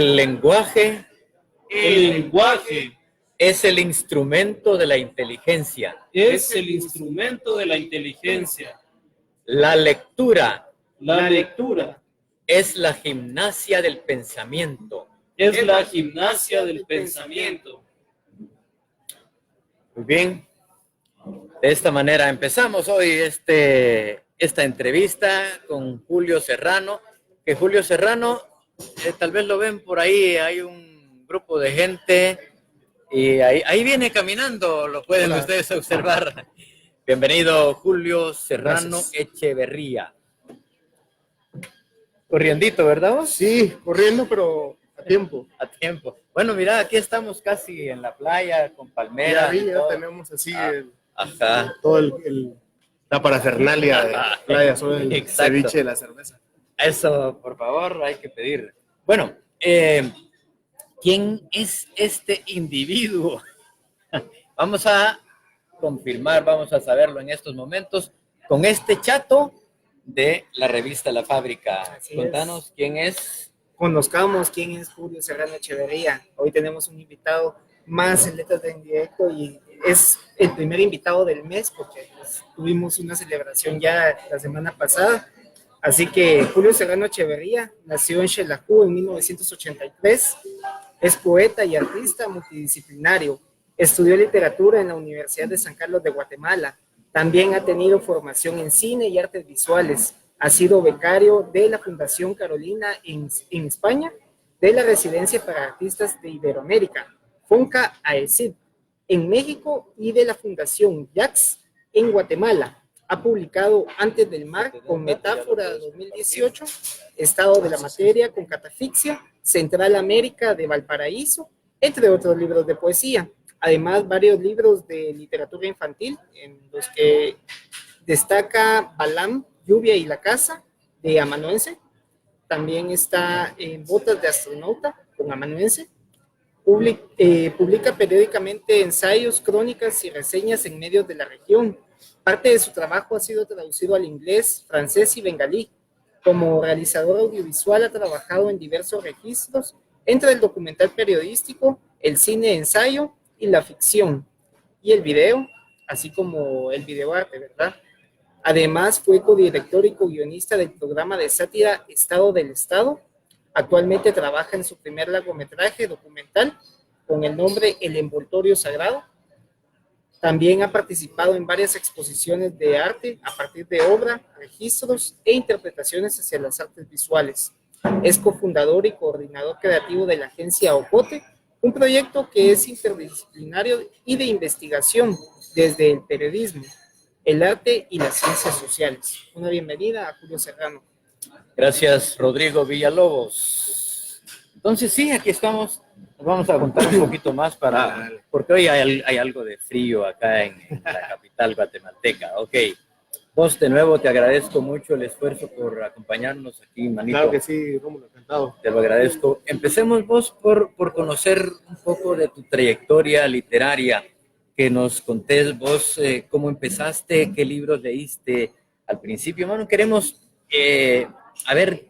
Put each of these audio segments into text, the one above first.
El lenguaje El lenguaje es el instrumento de la inteligencia. es el instrumento de la inteligencia. La lectura La lectura es la gimnasia del pensamiento. es la gimnasia del pensamiento. Muy bien. De esta manera empezamos hoy esta entrevista con Julio Serrano. Que Julio Serrano, tal vez lo ven por ahí, hay un grupo de gente y ahí viene caminando, lo pueden ustedes observar. Bienvenido, Julio Serrano. Gracias. Echeverría. Corriendito, ¿verdad vos? Sí, corriendo, pero a tiempo. A tiempo. Bueno, mira, aquí estamos casi en la playa con palmeras. Ya tenemos así ajá. Todo la parafernalia de la playa, sobre el ceviche de la cerveza. Eso, por favor, hay que pedir. Bueno, ¿quién es este individuo? Vamos a confirmar, vamos a saberlo en estos momentos con este chato de la revista La Fábrica. Así Contanos es. ¿Quién es? Conozcamos quién es Julio Serrano Echeverría. Hoy tenemos un invitado más en Letras de en Directo y es el primer invitado del mes porque tuvimos una celebración ya la semana pasada. Así que Julio Serrano Echeverría nació en Xelajú en 1983, es poeta y artista multidisciplinario, estudió literatura en la Universidad de San Carlos de Guatemala, también ha tenido formación en cine y artes visuales, ha sido becario de la Fundación Carolina en España, de la Residencia para Artistas de Iberoamérica, FONCA AECID, en México y de la Fundación JAX en Guatemala. Ha publicado Antes del Mar con Metáfora 2018, Estado de la Materia con Catafixia, Central América de Valparaíso, entre otros libros de poesía. Además, varios libros de literatura infantil, en los que destaca Balam, Lluvia y la Casa, de Amanuense. También está en Botas de Astronauta, con Amanuense. Publica periódicamente ensayos, crónicas y reseñas en medios de la región. Parte de su trabajo ha sido traducido al inglés, francés y bengalí. Como realizador audiovisual ha trabajado en diversos registros, entre el documental periodístico, el cine ensayo y la ficción, y el video, así como el videoarte, ¿verdad? Además, fue codirector y co-guionista del programa de sátira Estado del Estado. Actualmente trabaja en su primer largometraje documental con el nombre El Envoltorio Sagrado. También ha participado en varias exposiciones de arte a partir de obra, registros e interpretaciones hacia las artes visuales. Es cofundador y coordinador creativo de la agencia Ocote, un proyecto que es interdisciplinario y de investigación desde el periodismo, el arte y las ciencias sociales. Una bienvenida a Julio Serrano. Gracias, Rodrigo Villalobos. Entonces, sí, aquí estamos. Nos vamos a contar un poquito más porque hoy hay algo de frío acá en la capital guatemalteca. Ok. Vos, de nuevo, te agradezco mucho el esfuerzo por acompañarnos aquí, manito. Claro que sí, Rómulo, encantado. Te lo agradezco. Empecemos vos por conocer un poco de tu trayectoria literaria, que nos contés vos cómo empezaste, qué libros leíste al principio. Bueno, queremos, a ver,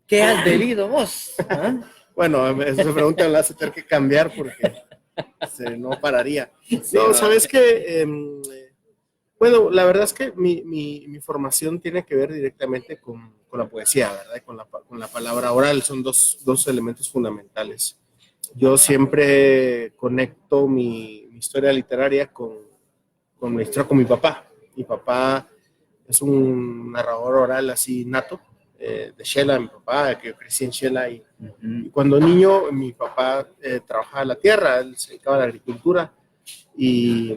¿qué has leído vos? ¿Ah? Bueno, esa pregunta la vas a tener que cambiar porque no pararía. No, sabes que, bueno, la verdad es que mi formación tiene que ver directamente con la poesía, ¿verdad? Con la palabra oral, son dos elementos fundamentales. Yo siempre conecto mi historia literaria con mi historia con mi papá. Mi papá es un narrador oral así nato, de Xela, mi papá, que yo crecí en Xela y cuando niño mi papá trabajaba la tierra, él se dedicaba a la agricultura y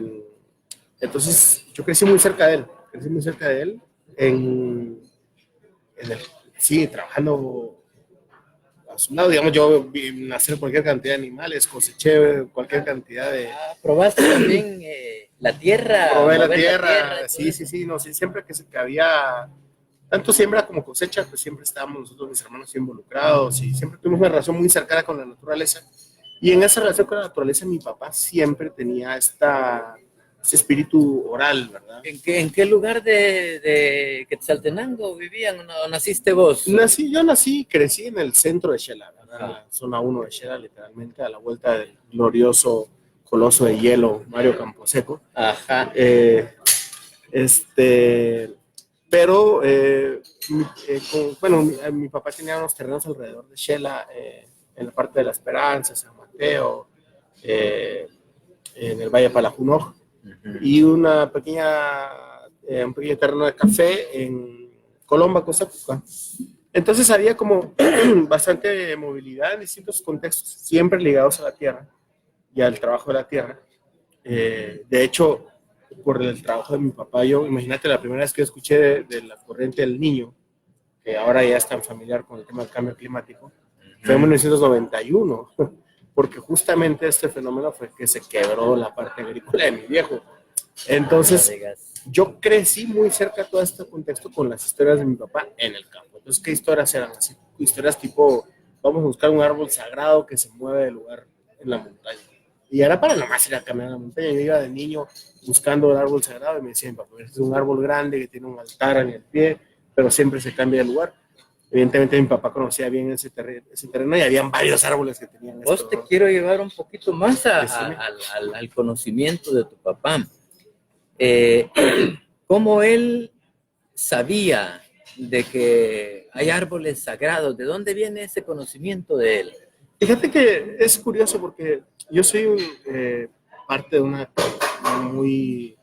entonces yo crecí muy cerca de él, sí, trabajando a su lado, digamos, yo vi nacer cualquier cantidad de animales, coseché cualquier cantidad de... ¿Probaste también la tierra? Probé la tierra, sí, no, sí, siempre que había tanto siembra como cosecha, pues siempre estábamos nosotros, mis hermanos, involucrados y siempre tuvimos una relación muy cercana con la naturaleza. Y en esa relación con la naturaleza, mi papá siempre tenía esta espíritu oral, ¿verdad? En qué lugar de Quetzaltenango vivían o naciste vos? Yo nací y crecí en el centro de Xela, ¿verdad? En la zona 1 de Xela, literalmente, a la vuelta del glorioso coloso de hielo, Mario Camposeco. Ajá. Pero, mi papá tenía unos terrenos alrededor de Xela, en la parte de La Esperanza, San Mateo, en el Valle Palajunoj, y un pequeño terreno de café en Colomba, Costa Cuca. Entonces había como bastante movilidad en distintos contextos, siempre ligados a la tierra y al trabajo de la tierra. De hecho, por el trabajo de mi papá, imagínate la primera vez que escuché de la corriente del Niño, que ahora ya es tan familiar con el tema del cambio climático, fue en 1991, porque justamente este fenómeno fue que se quebró la parte agrícola de mi viejo. Entonces, yo crecí muy cerca de todo este contexto con las historias de mi papá en el campo. Entonces, ¿qué historias eran? Así, historias tipo, vamos a buscar un árbol sagrado que se mueve del lugar en la montaña. Y era para nomás ir a caminar a la montaña. Yo iba de niño buscando el árbol sagrado y me decían, papá, este es un árbol grande que tiene un altar en el pie, pero siempre se cambia de lugar. Evidentemente mi papá conocía bien ese terreno y habían varios árboles que tenían. Vos te quiero llevar un poquito más al conocimiento de tu papá. ¿Cómo él sabía de que hay árboles sagrados? ¿De dónde viene ese conocimiento de él? Fíjate que es curioso porque yo soy parte de una muy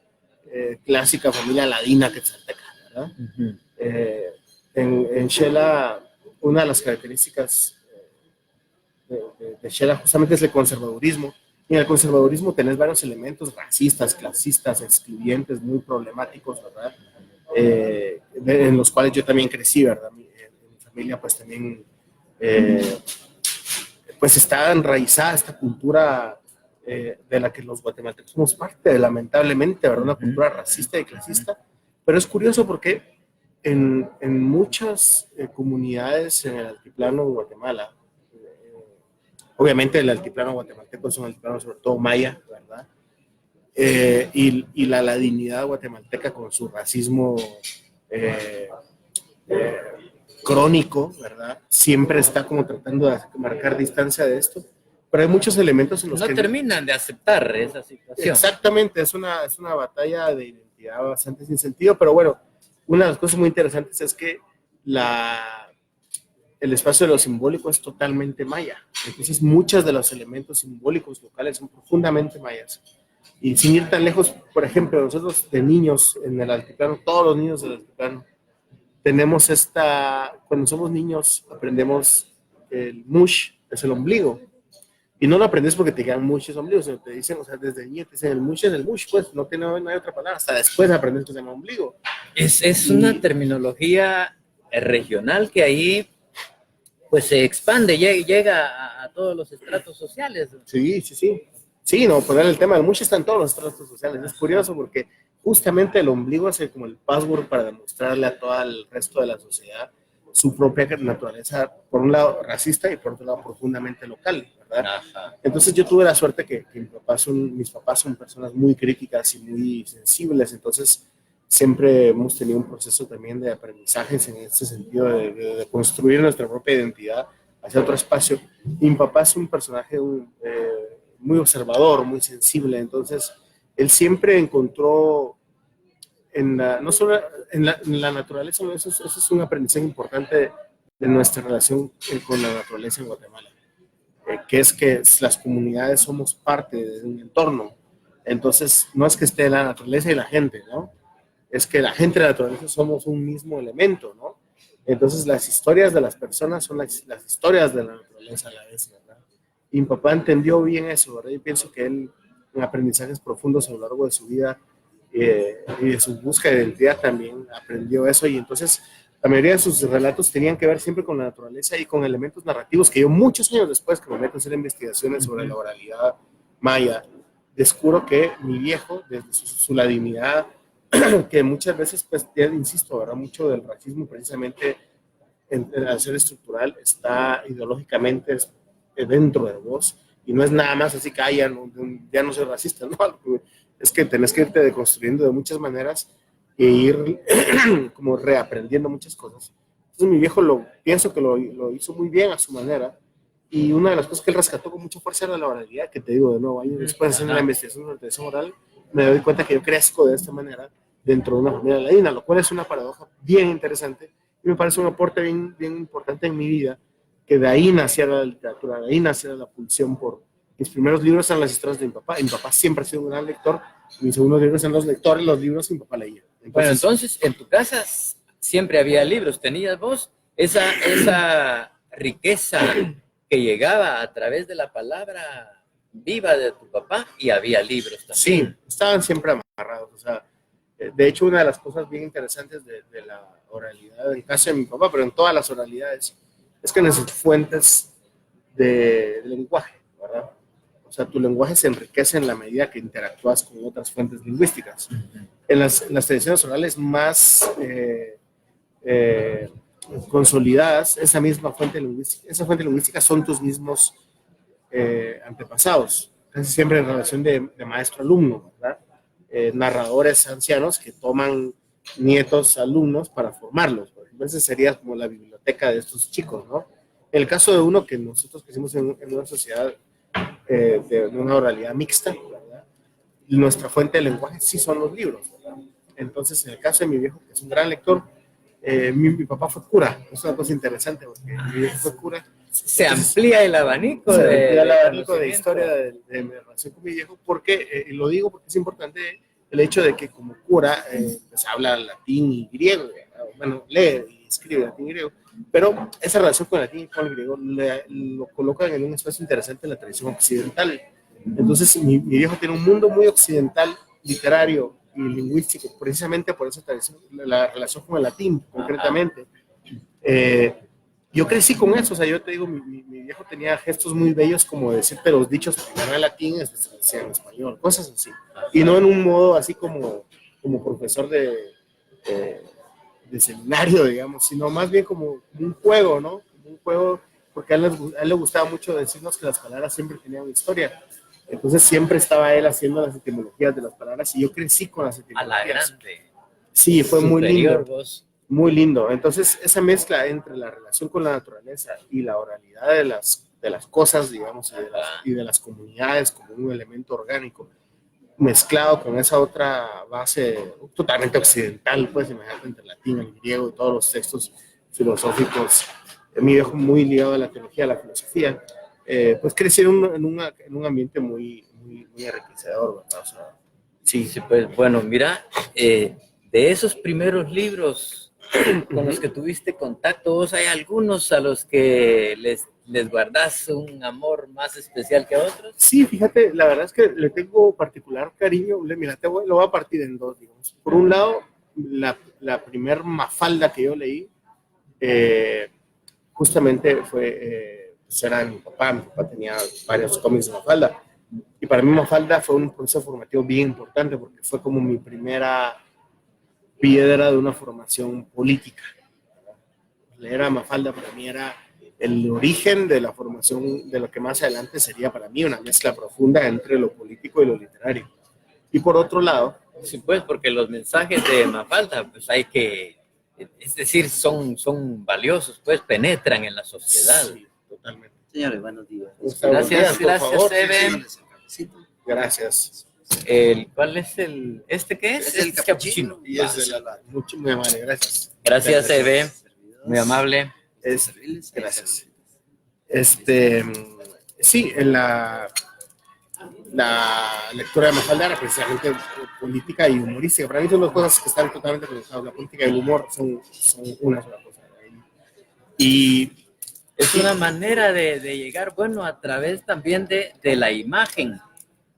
clásica familia ladina quetzalteca, ¿verdad? Uh-huh. En Xela, una de las características de Xela justamente es el conservadurismo. Y en el conservadurismo tenés varios elementos racistas, clasistas, excluyentes, muy problemáticos, ¿verdad? En los cuales yo también crecí, ¿verdad? Mi familia pues también pues está enraizada esta cultura de la que los guatemaltecos somos parte, lamentablemente, ¿verdad? Una cultura racista y clasista. Pero es curioso porque en muchas comunidades en el altiplano de Guatemala, obviamente el altiplano guatemalteco es un altiplano sobre todo maya, ¿verdad? Y la ladinidad guatemalteca con su racismo crónico, ¿verdad? Siempre está como tratando de marcar distancia de esto, pero hay muchos elementos en los que no terminan de aceptar esa situación. Exactamente, es una batalla de identidad bastante sin sentido, pero bueno, una de las cosas muy interesantes es que el espacio de lo simbólico es totalmente maya. Entonces, muchos de los elementos simbólicos locales son profundamente mayas. Y sin ir tan lejos, por ejemplo, nosotros de niños en el altiplano, todos los niños del altiplano, tenemos cuando somos niños, aprendemos el mush, es el ombligo. Y no lo aprendes porque te digan mush es ombligo, sino te dicen, o sea, desde niño te dicen el mush es el mush, pues no hay otra palabra. Hasta después aprendes que se llama ombligo. Es una terminología regional que ahí pues se expande, llega a todos los estratos sociales. Sí. Sí, no, poner el tema del mush está en todos los estratos sociales. Es curioso porque justamente el ombligo es como el password para demostrarle a todo el resto de la sociedad su propia naturaleza, por un lado racista y por otro lado profundamente local, ¿verdad? Ajá. Entonces yo tuve la suerte que mis papás son personas muy críticas y muy sensibles, entonces siempre hemos tenido un proceso también de aprendizajes en este sentido de construir nuestra propia identidad hacia otro espacio. Y mi papá es un personaje muy observador, muy sensible, entonces él siempre encontró no solo en la naturaleza, eso es un aprendizaje importante de nuestra relación con la naturaleza en Guatemala, que es que las comunidades somos parte de un entorno. Entonces, no es que esté la naturaleza y la gente, ¿no? Es que la gente y la naturaleza somos un mismo elemento, ¿no? Entonces, las historias de las personas son las historias de la naturaleza a la vez, ¿verdad? Y mi papá entendió bien eso, ¿verdad? Yo pienso que él, en aprendizajes profundos a lo largo de su vida, y de su búsqueda de identidad también aprendió eso, y entonces la mayoría de sus relatos tenían que ver siempre con la naturaleza y con elementos narrativos que yo muchos años después que me meto a hacer investigaciones sobre la oralidad maya, descubro que mi viejo, desde su ladinidad, que muchas veces, pues, insisto, ¿verdad? Mucho del racismo precisamente al ser estructural está ideológicamente dentro de vos, y no es nada más así que ya no soy racista, ¿no? es que tenés que irte deconstruyendo de muchas maneras e ir como reaprendiendo muchas cosas. Entonces mi viejo pienso que lo hizo muy bien a su manera, y una de las cosas que él rescató con mucha fuerza era la oralidad, que te digo de nuevo, años después de hacer la investigación sobre la tradición oral, me doy cuenta que yo crezco de esta manera dentro de una familia ladina, lo cual es una paradoja bien interesante y me parece un aporte bien, bien importante en mi vida, que de ahí naciera la literatura, de ahí naciera la pulsión por... Mis primeros libros eran las historias de mi papá, y mi papá siempre ha sido un gran lector, mis segundos libros eran los libros que mi papá leía. Bueno, entonces en tu casa siempre había libros, tenías vos esa riqueza que llegaba a través de la palabra viva de tu papá, y había libros también. Sí, estaban siempre amarrados. O sea, de hecho, una de las cosas bien interesantes de la oralidad en casa de mi papá, pero en todas las oralidades, es que necesitas fuentes de lenguaje, ¿verdad? O sea, tu lenguaje se enriquece en la medida que interactúas con otras fuentes lingüísticas. En las tradiciones orales más consolidadas, esa fuente lingüística son tus mismos antepasados, casi siempre en relación de maestro-alumno, ¿verdad? Narradores ancianos que toman nietos alumnos para formarlos. Entonces sería como la biblioteca de estos chicos, ¿no? En el caso de uno que nosotros crecimos en una sociedad de una oralidad mixta, ¿verdad? Nuestra fuente de lenguaje sí son los libros, ¿verdad? Entonces, en el caso de mi viejo, que es un gran lector, mi papá fue cura. Es una cosa interesante, porque mi viejo fue cura. Se amplía el abanico de historia de mi relación con mi viejo, porque, lo digo porque es importante el hecho de que como cura, pues habla latín y griego, bueno, lee y escribe latín y griego, pero esa relación con el latín y con el griego lo colocan en un espacio interesante en la tradición occidental. Entonces mi viejo tiene un mundo muy occidental, literario y lingüístico, precisamente por esa tradición, la relación con el latín concretamente. Yo crecí con eso, o sea, yo te digo, mi viejo tenía gestos muy bellos como decirte los dichos primero en latín y después se decían en español, cosas así. Y no en un modo así como profesor de seminario, digamos, sino más bien como un juego, ¿no? Un juego, porque a él le gustaba mucho decirnos que las palabras siempre tenían una historia. Entonces siempre estaba él haciendo las etimologías de las palabras y yo crecí con las etimologías. A la grande. Sí, fue muy lindo. Vos. Muy lindo. Entonces, esa mezcla entre la relación con la naturaleza y la oralidad de las cosas, digamos, y de las comunidades como un elemento orgánico, mezclado con esa otra base totalmente occidental, pues imagínate, entre latín, el griego y todos los textos filosóficos, mi viejo muy ligado a la teología, a la filosofía, pues crecieron en un ambiente muy enriquecedor, ¿verdad? O sea, sí, pues bueno, mira, de esos primeros libros con los que tuviste contacto, ¿vos hay algunos a los que les guardás un amor más especial que a otros? Sí, fíjate, la verdad es que le tengo particular cariño. Mira, lo voy a partir en dos, digamos. Por un lado, la primer Mafalda que yo leí, justamente pues era de mi papá. Mi papá tenía varios cómics de Mafalda. Y para mí Mafalda fue un proceso formativo bien importante porque fue como mi primera piedra de una formación política. Leer a Mafalda para mí era el origen de la formación de lo que más adelante sería para mí una mezcla profunda entre lo político y lo literario. Y por otro lado... Sí, pues, porque los mensajes de Mafalda, pues hay que... Es decir, son valiosos, pues penetran en la sociedad. Sí, totalmente. Señores, buenos días. Gracias, Eve. Gracias. ¿Cuál es el? ¿Este qué es? Es el capuchino. Y es de la mucho muy amable, gracias. Gracias, Eve. Muy amable. Gracias. Sí, en la lectura de Mafalda era precisamente política y humorística. Para mí son dos cosas que están totalmente conectadas. La política y el humor son una sola cosa. Y es una manera de llegar, bueno, a través también de la imagen.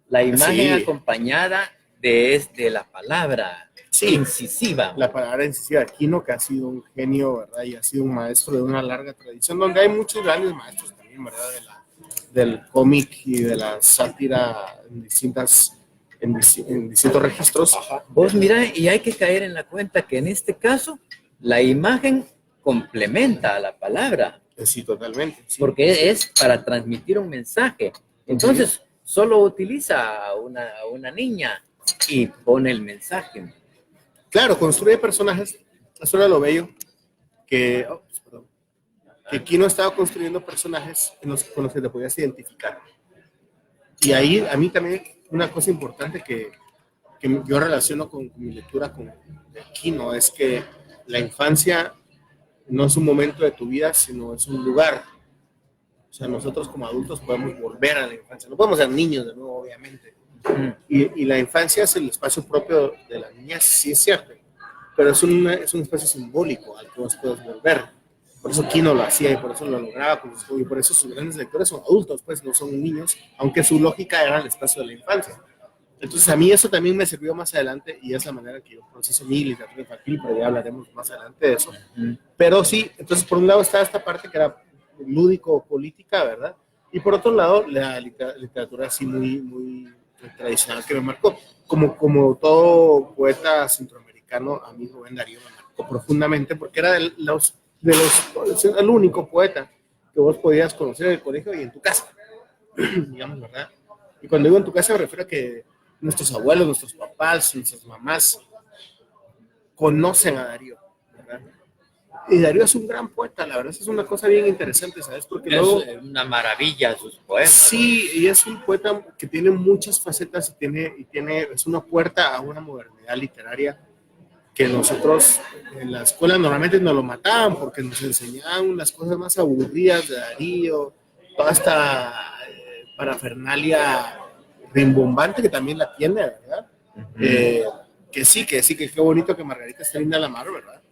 La imagen acompañada de la palabra incisiva. La palabra incisiva. Aquino, que ha sido un genio, ¿verdad? Y ha sido un maestro de una larga tradición, donde hay muchos grandes maestros también, ¿verdad? Del cómic y de la sátira en distintos registros. Vos mira, y hay que caer en la cuenta que en este caso la imagen complementa a la palabra. Sí, totalmente. Sí. Porque es para transmitir un mensaje. Entonces, solo utiliza a una niña y pone el mensaje. Claro, construye personajes. Eso era lo bello. Que Kino estaba construyendo personajes con los que te podías identificar. Y ahí, a mí también, una cosa importante que yo relaciono con mi lectura de Kino es que la infancia no es un momento de tu vida, sino es un lugar. O sea, nosotros como adultos podemos volver a la infancia. No podemos ser niños de nuevo, obviamente. Y la infancia es el espacio propio de la niñez, sí es cierto. Pero es un espacio simbólico al que vos puedes volver. Por eso Kino lo hacía y por eso lo lograba. Y por eso sus grandes lectores son adultos, pues no son niños, aunque su lógica era el espacio de la infancia. Entonces a mí eso también me sirvió más adelante y es la manera que yo proceso mi literatura infantil, pero ya hablaremos más adelante de eso. Pero sí, entonces por un lado estaba esta parte que era lúdico-política, ¿verdad? Y por otro lado la literatura así muy tradicional que me marcó. Como todo poeta centroamericano, a mí Rubén Darío me marcó profundamente porque era el único poeta que vos podías conocer en el colegio y en tu casa, digamos, ¿verdad? Y cuando digo en tu casa me refiero a que nuestros abuelos, nuestros papás, nuestras mamás conocen a Darío, ¿verdad? Y Darío es un gran poeta, la verdad es una cosa bien interesante, ¿sabes? Porque luego, es una maravilla sus poemas. Sí, y es un poeta que tiene muchas facetas es una puerta a una modernidad literaria que nosotros en la escuela normalmente nos lo mataban porque nos enseñaban las cosas más aburridas de Darío, toda esta parafernalia rimbombante que también la tiene, ¿verdad? Que sí, que qué bonito que Margarita esté linda a la mar, ¿verdad?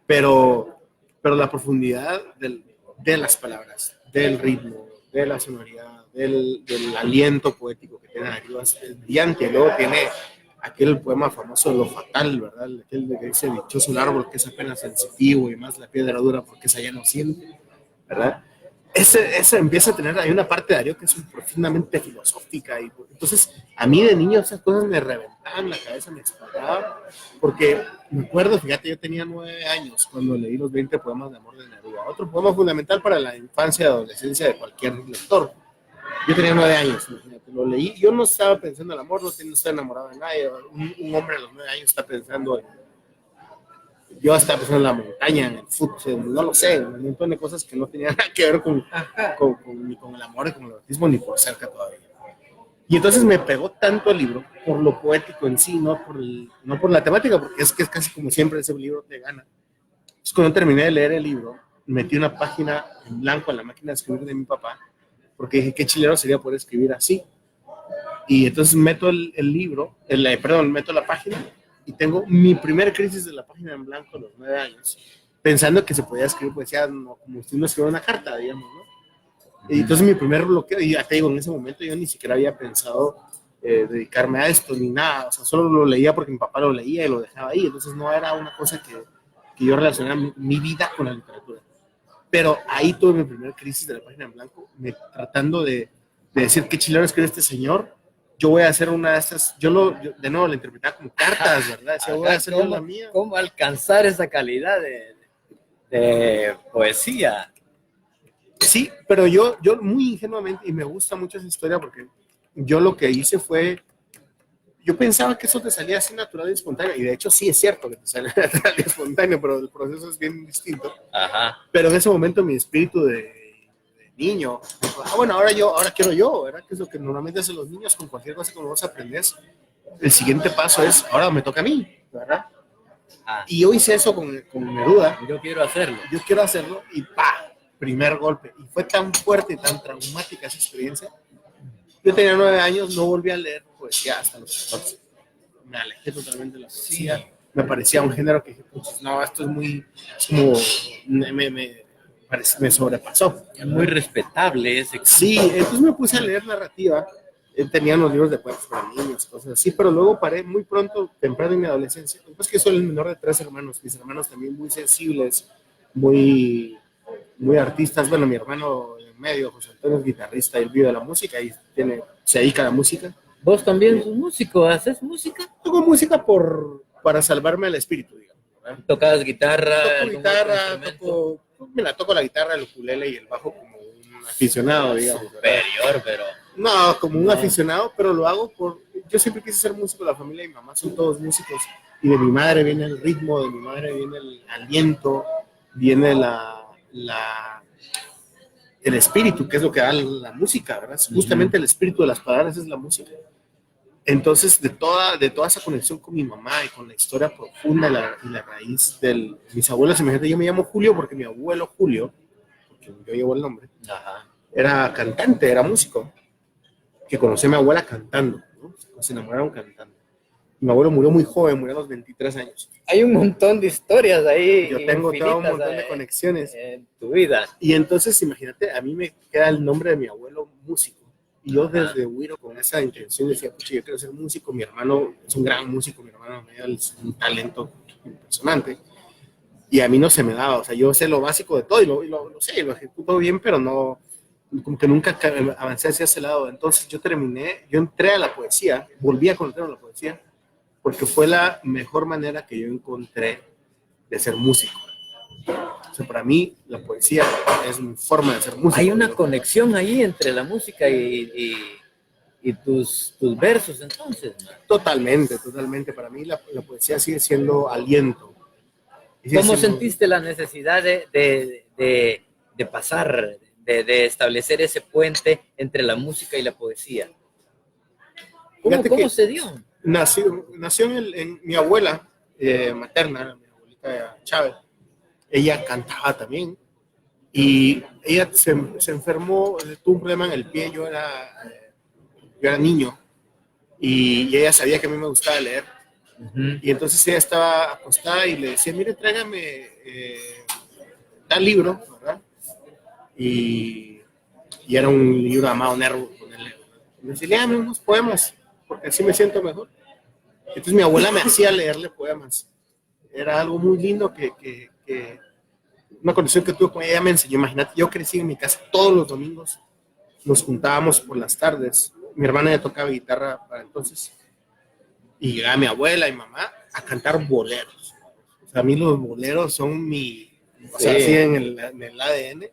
Pero la profundidad de las palabras, del ritmo, de la sonoridad, del aliento poético que tiene Darío es brillante. Luego tiene aquel poema famoso de Lo Fatal, ¿verdad? Aquel de que dice dichoso el árbol que es apenas sensitivo y más la piedra dura porque esa ya no siente, ¿verdad? Ese empieza a tener, hay una parte de Darío que es profundamente filosófica y entonces a mí de niño esas cosas me reventaban la cabeza, me explotaba, porque me acuerdo, fíjate, yo tenía 9 años cuando leí los 20 poemas de amor de Neruda, otro poema fundamental para la infancia y adolescencia de cualquier lector. Yo tenía 9 años, imagínate, lo leí, yo no estaba pensando en el amor, no estaba enamorado de nadie, un hombre a los 9 años está pensando yo estaba pensando en la montaña, en el fútbol, no lo sé, un montón de cosas que no tenían nada que ver ni con el amor, ni con el erotismo, ni por cerca todavía. Y entonces me pegó tanto el libro, por lo poético en sí, no por la temática, porque es que es casi como siempre ese libro te gana. Entonces cuando terminé de leer el libro, metí una página en blanco en la máquina de escribir de mi papá, porque dije, qué chileno sería poder escribir así. Y entonces meto meto la página, y tengo mi primer crisis de la página en blanco a los 9 años, pensando que se podía escribir poesía como si uno escribiera una carta, digamos, ¿no? Y entonces mi primer bloqueo, y ya te digo, en ese momento yo ni siquiera había pensado dedicarme a esto ni nada, o sea, solo lo leía porque mi papá lo leía y lo dejaba ahí, entonces no era una cosa que yo relacionara mi vida con la literatura. Pero ahí tuve mi primer crisis de la página en blanco, tratando de decir qué chileno escribe este señor. Yo voy a hacer una de estas, de nuevo la interpretaba como cartas, ¿verdad? Decía, voy a hacer la mía. ¿Cómo alcanzar esa calidad de poesía? Sí, pero yo muy ingenuamente, y me gusta mucho esa historia porque yo lo que hice fue, yo pensaba que eso te salía así natural y espontáneo, y de hecho sí es cierto que te sale natural y espontáneo, pero el proceso es bien distinto. Ajá. Pero en ese momento mi espíritu de niño, bueno, ahora quiero yo, ¿verdad? Que es lo que normalmente hacen los niños con cualquier cosa que vos aprendes. El siguiente paso es, ahora me toca a mí, ¿verdad? Y yo hice eso con Neruda. Yo quiero hacerlo. Y ¡pa! Primer golpe. Y fue tan fuerte y tan traumática esa experiencia. Yo tenía 9 años, no volví a leer poesía hasta los 14. Me alejé totalmente de la poesía. Sí. Me parecía un género que dije, pues no, esto es como, me sobrepasó. Es muy respetable ese. Sí, entonces me puse a leer narrativa. Tenía unos libros de cuentos para niños, cosas así, pero luego paré muy pronto, temprano en mi adolescencia. Pues que soy el menor de 3 hermanos, mis hermanos también muy sensibles, muy artistas. Bueno, mi hermano en medio, José Antonio, es guitarrista, él vive de la música y se dedica a la música. ¿Vos también sos músico? ¿Haces música? Hago música para salvarme el espíritu, digamos, ¿verdad? ¿Tocas guitarra? Toco la guitarra, el ukulele y el bajo como un aficionado, digamos. Superior, pero... No, como un aficionado, pero lo hago yo siempre quise ser músico, la familia de mi mamá son todos músicos, y de mi madre viene el ritmo, de mi madre viene el aliento, viene el espíritu, que es lo que da la música, ¿verdad? Justamente el espíritu de las palabras es la música. Entonces, de toda esa conexión con mi mamá y con la historia profunda y la raíz de mis abuelos, imagínate, yo me llamo Julio porque mi abuelo Julio, porque yo llevo el nombre, era cantante, era músico, que conocí a mi abuela cantando, ¿no? Se enamoraron cantando. Mi abuelo murió muy joven, murió a los 23 años. Hay un montón de historias ahí. Yo tengo todo un montón de conexiones en tu vida. Y entonces, imagínate, a mí me queda el nombre de mi abuelo músico. Y yo desde Huiro con esa intención decía, pucha, yo quiero ser músico. Mi hermano es un gran músico, mi hermano me da un talento impresionante. Y a mí no se me daba, o sea, yo sé lo básico de todo y lo sé, lo ejecuto bien, pero no, como que nunca avancé hacia ese lado. Entonces yo entré a la poesía, volví a conocer la poesía, porque fue la mejor manera que yo encontré de ser músico. O sea, para mí la poesía es mi forma de ser músico. Hay una conexión ahí entre la música y tus versos, entonces, ¿no? Totalmente. Para mí la poesía sigue siendo aliento. ¿Cómo sentiste la necesidad de pasar, de establecer ese puente entre la música y la poesía? ¿Cómo se dio? Nació en mi abuela materna, mi abuelita Chávez. Ella cantaba también y ella se enfermó, tuvo un problema en el pie. Yo era niño y ella sabía que a mí me gustaba leer. Y entonces ella estaba acostada y le decía, mire, tráigame tal libro, ¿verdad? Y era un libro llamado Nervo. Me decía, léame unos poemas, porque así me siento mejor. Entonces mi abuela me hacía leerle poemas. Era algo muy lindo que una conexión que tuve con ella me enseñó. Imagínate, yo crecí en mi casa todos los domingos, nos juntábamos por las tardes. Mi hermana ya tocaba guitarra para entonces. Y llegaba mi abuela y mamá a cantar boleros. O sea, a mí los boleros son o sea, así en el ADN.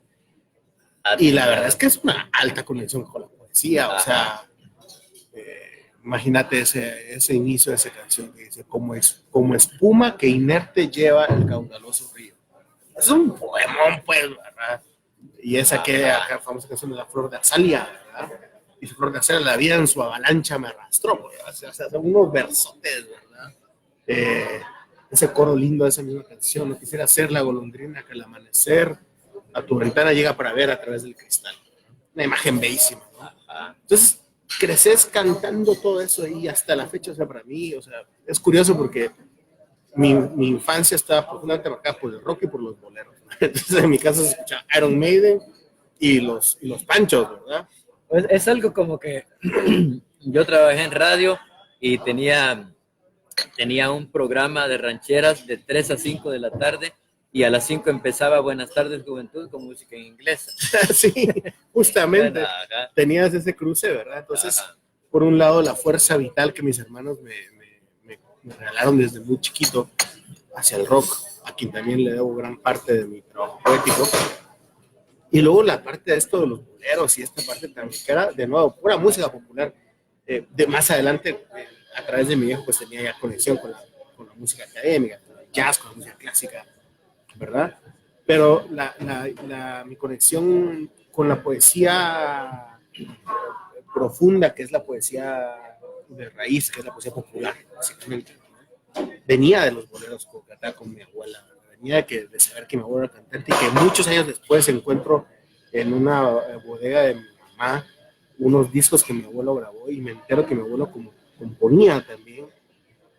Y la verdad es que es una alta conexión con la poesía. O sea, imagínate ese inicio de esa canción que dice, como espuma que inerte lleva el caudaloso río. Es un poemón, pues, ¿verdad? Y esa acá famosa canción de la flor de Azalia, ¿verdad? Y su flor de Azalia, la vida en su avalancha me arrastró, pues, o sea, son unos versotes, ¿verdad? Ese coro lindo de esa misma canción, no quisiera ser la golondrina que al amanecer a tu ventana llega para ver a través del cristal. Una imagen bellísima, ¿no? Entonces, creces cantando todo eso y hasta la fecha, o sea, para mí, o sea, es curioso porque mi infancia estaba profundamente marcada por el rock y por los boleros, ¿no? Entonces en mi casa se escuchaba Iron Maiden y los Panchos, ¿verdad? Pues es algo como que yo trabajé en radio y tenía un programa de rancheras de 3 a 5 de la tarde y a las 5 empezaba Buenas tardes Juventud con música en inglés. Sí, justamente tenías ese cruce, ¿verdad? Entonces, por un lado, la fuerza vital que mis hermanos me regalaron desde muy chiquito hacia el rock, a quien también le debo gran parte de mi trabajo poético. Y luego la parte de esto de los boleros y esta parte también, que era, de nuevo, pura música popular. De más adelante, a través de mi viejo, pues tenía ya conexión con la música académica, con el jazz, con la música clásica, ¿verdad? Pero mi conexión con la poesía profunda, que es la poesía de raíz, que es la poesía popular, básicamente, ¿no? Venía de los boleros que cantaba con mi abuela, venía de saber que mi abuela era cantante y que muchos años después encuentro en una bodega de mi mamá unos discos que mi abuelo grabó y me entero que mi abuelo componía también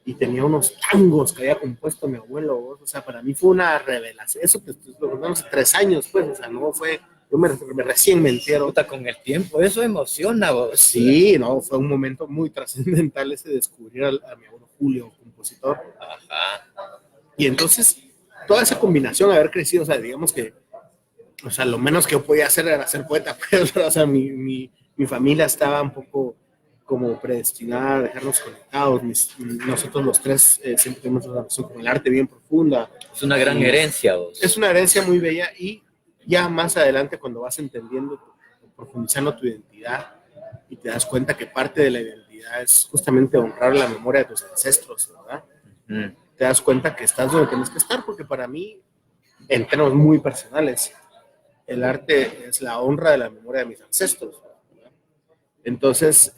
y tenía unos tangos que había compuesto mi abuelo. O sea, para mí fue una revelación. Eso pues, lo contamos hace 3 años, pues, o sea, no fue, yo recién me entero. Puta, con el tiempo, eso emociona, vos. Sí, no, fue un momento muy trascendental ese de descubrir a mi abuelo Julio, compositor. Y entonces, toda esa combinación, haber crecido, o sea, digamos que, o sea, lo menos que yo podía hacer era ser poeta, pues, o sea, mi familia estaba un poco como predestinada a dejarnos conectados. Nosotros los tres siempre tenemos una relación con el arte bien profunda. Es una gran herencia, vos. Es una herencia muy bella y ya más adelante cuando vas entendiendo, profundizando tu identidad y te das cuenta que parte de la identidad espiritualidad es justamente honrar la memoria de tus ancestros, ¿verdad? Mm. Te das cuenta que estás donde tienes que estar, porque para mí, en términos muy personales, el arte es la honra de la memoria de mis ancestros, ¿verdad? Entonces,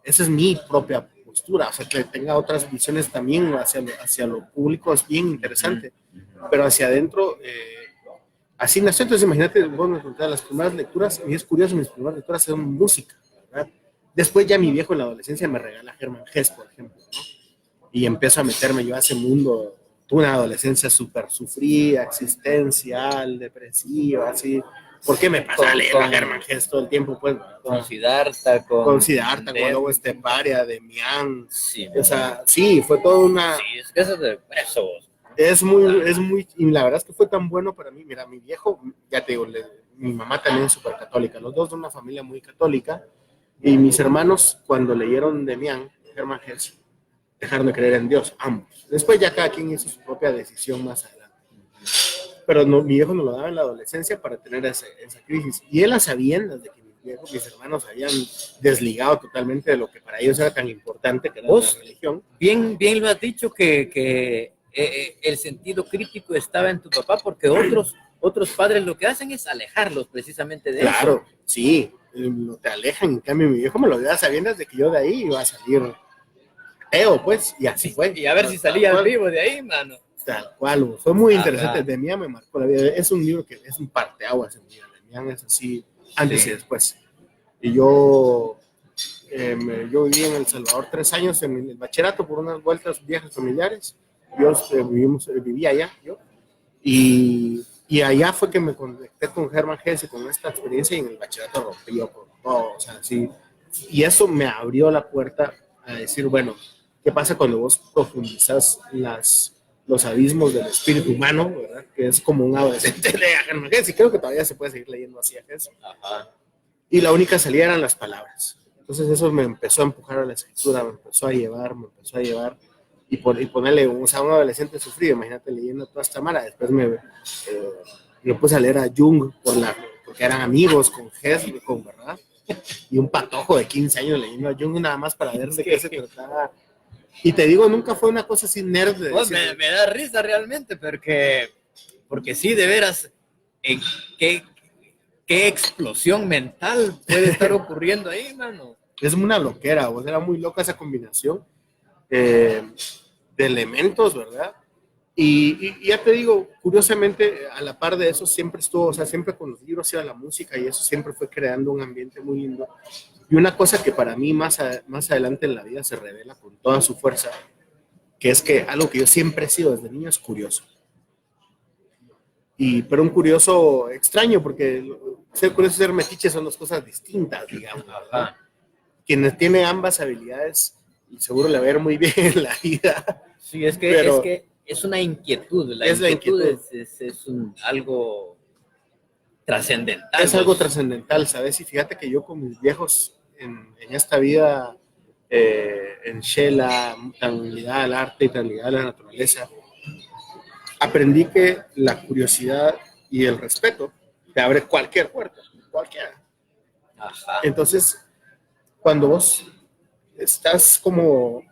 esa es mi propia postura, o sea, que tenga otras visiones también hacia lo público es bien interesante, pero hacia adentro, así nació. Entonces, imagínate, vos me preguntabas las primeras lecturas, y es curioso, mis primeras lecturas eran música, ¿verdad? Después ya mi viejo en la adolescencia me regala Hermann Hesse, por ejemplo, ¿no? Y empiezo a meterme yo a ese mundo. Tuve una adolescencia súper sufrida, existencial, depresiva, así. ¿Por qué me pasa leyendo a Hermann Hesse todo el tiempo? Pues, Con Siddhartha, con Siddhartha, con Lobo Esteparia, Demián. Sí, O sea, sí, fue toda una... sí, es que eso es de eso. Es muy, y la verdad es que fue tan bueno para mí. Mira, mi viejo, ya te digo, mi mamá también es súper católica, los dos de una familia muy católica, y mis hermanos, cuando leyeron Demián, Hermann Hesse, dejaron de creer en Dios, ambos. Después ya cada quien hizo su propia decisión más adelante. Pero no, mi viejo nos lo daba en la adolescencia para tener esa crisis. Y él a sabiendas de que mis hermanos habían desligado totalmente de lo que para ellos era tan importante, que era la religión. Bien lo has dicho que el sentido crítico estaba en tu papá, porque otros padres lo que hacen es alejarlos precisamente de eso. Claro, sí, te alejan. En cambio, mi viejo me lo dio a sabiendas de que yo de ahí iba a salir pues, y así fue. Y a ver si salías vivo de ahí, mano. Tal cual, fue muy interesante. Demián me marcó la vida. Es un libro que es un parteaguas en mi vida. Demián es así, antes y después. Y yo viví en El Salvador 3 años en el bachillerato por unas vueltas, viajes familiares. Yo vivía allá, y allá fue que me conecté con Hermann Hesse, con esta experiencia, y en el bachillerato rompió con todo, o sea, sí. Y eso me abrió la puerta a decir, bueno, ¿qué pasa cuando vos profundizas los abismos del espíritu humano, ¿verdad? Que es como un adolescente de Hermann Hesse, y creo que todavía se puede seguir leyendo así a Hesse. Ajá. Y la única salida eran las palabras. Entonces eso me empezó a empujar a la escritura, me empezó a llevar, y ponerle, o sea, un adolescente sufrido, imagínate leyendo toda esta mara. Después me puse a leer a Jung porque eran amigos con Hesse, ¿verdad? Y un patojo de 15 años leyendo a Jung nada más para ver de qué se trataba. Y te digo, nunca fue una cosa así nerd. Pues me da risa realmente, porque sí, de veras, qué explosión mental puede estar ocurriendo ahí, mano. Es una loquera, o sea, era muy loca esa combinación de elementos, ¿verdad? Y ya te digo, curiosamente, a la par de eso siempre estuvo, o sea, siempre con los libros iba la música, y eso siempre fue creando un ambiente muy lindo. Y una cosa que para mí más adelante en la vida se revela con toda su fuerza, que es que algo que yo siempre he sido desde niño es curioso. Pero un curioso extraño, porque ser curioso y ser metiche son dos cosas distintas, digamos. Ajá. Quienes tienen ambas habilidades, seguro le va a ir muy bien en la vida. Sí, es que es una inquietud. La inquietud es algo trascendental. Es algo trascendental, ¿sabes? Y fíjate que yo con mis viejos en esta vida, en Shela, tan ligada al arte y tan ligada a la naturaleza, aprendí que la curiosidad y el respeto te abre cualquier puerta, cualquiera. Ajá. Entonces, cuando vos estás como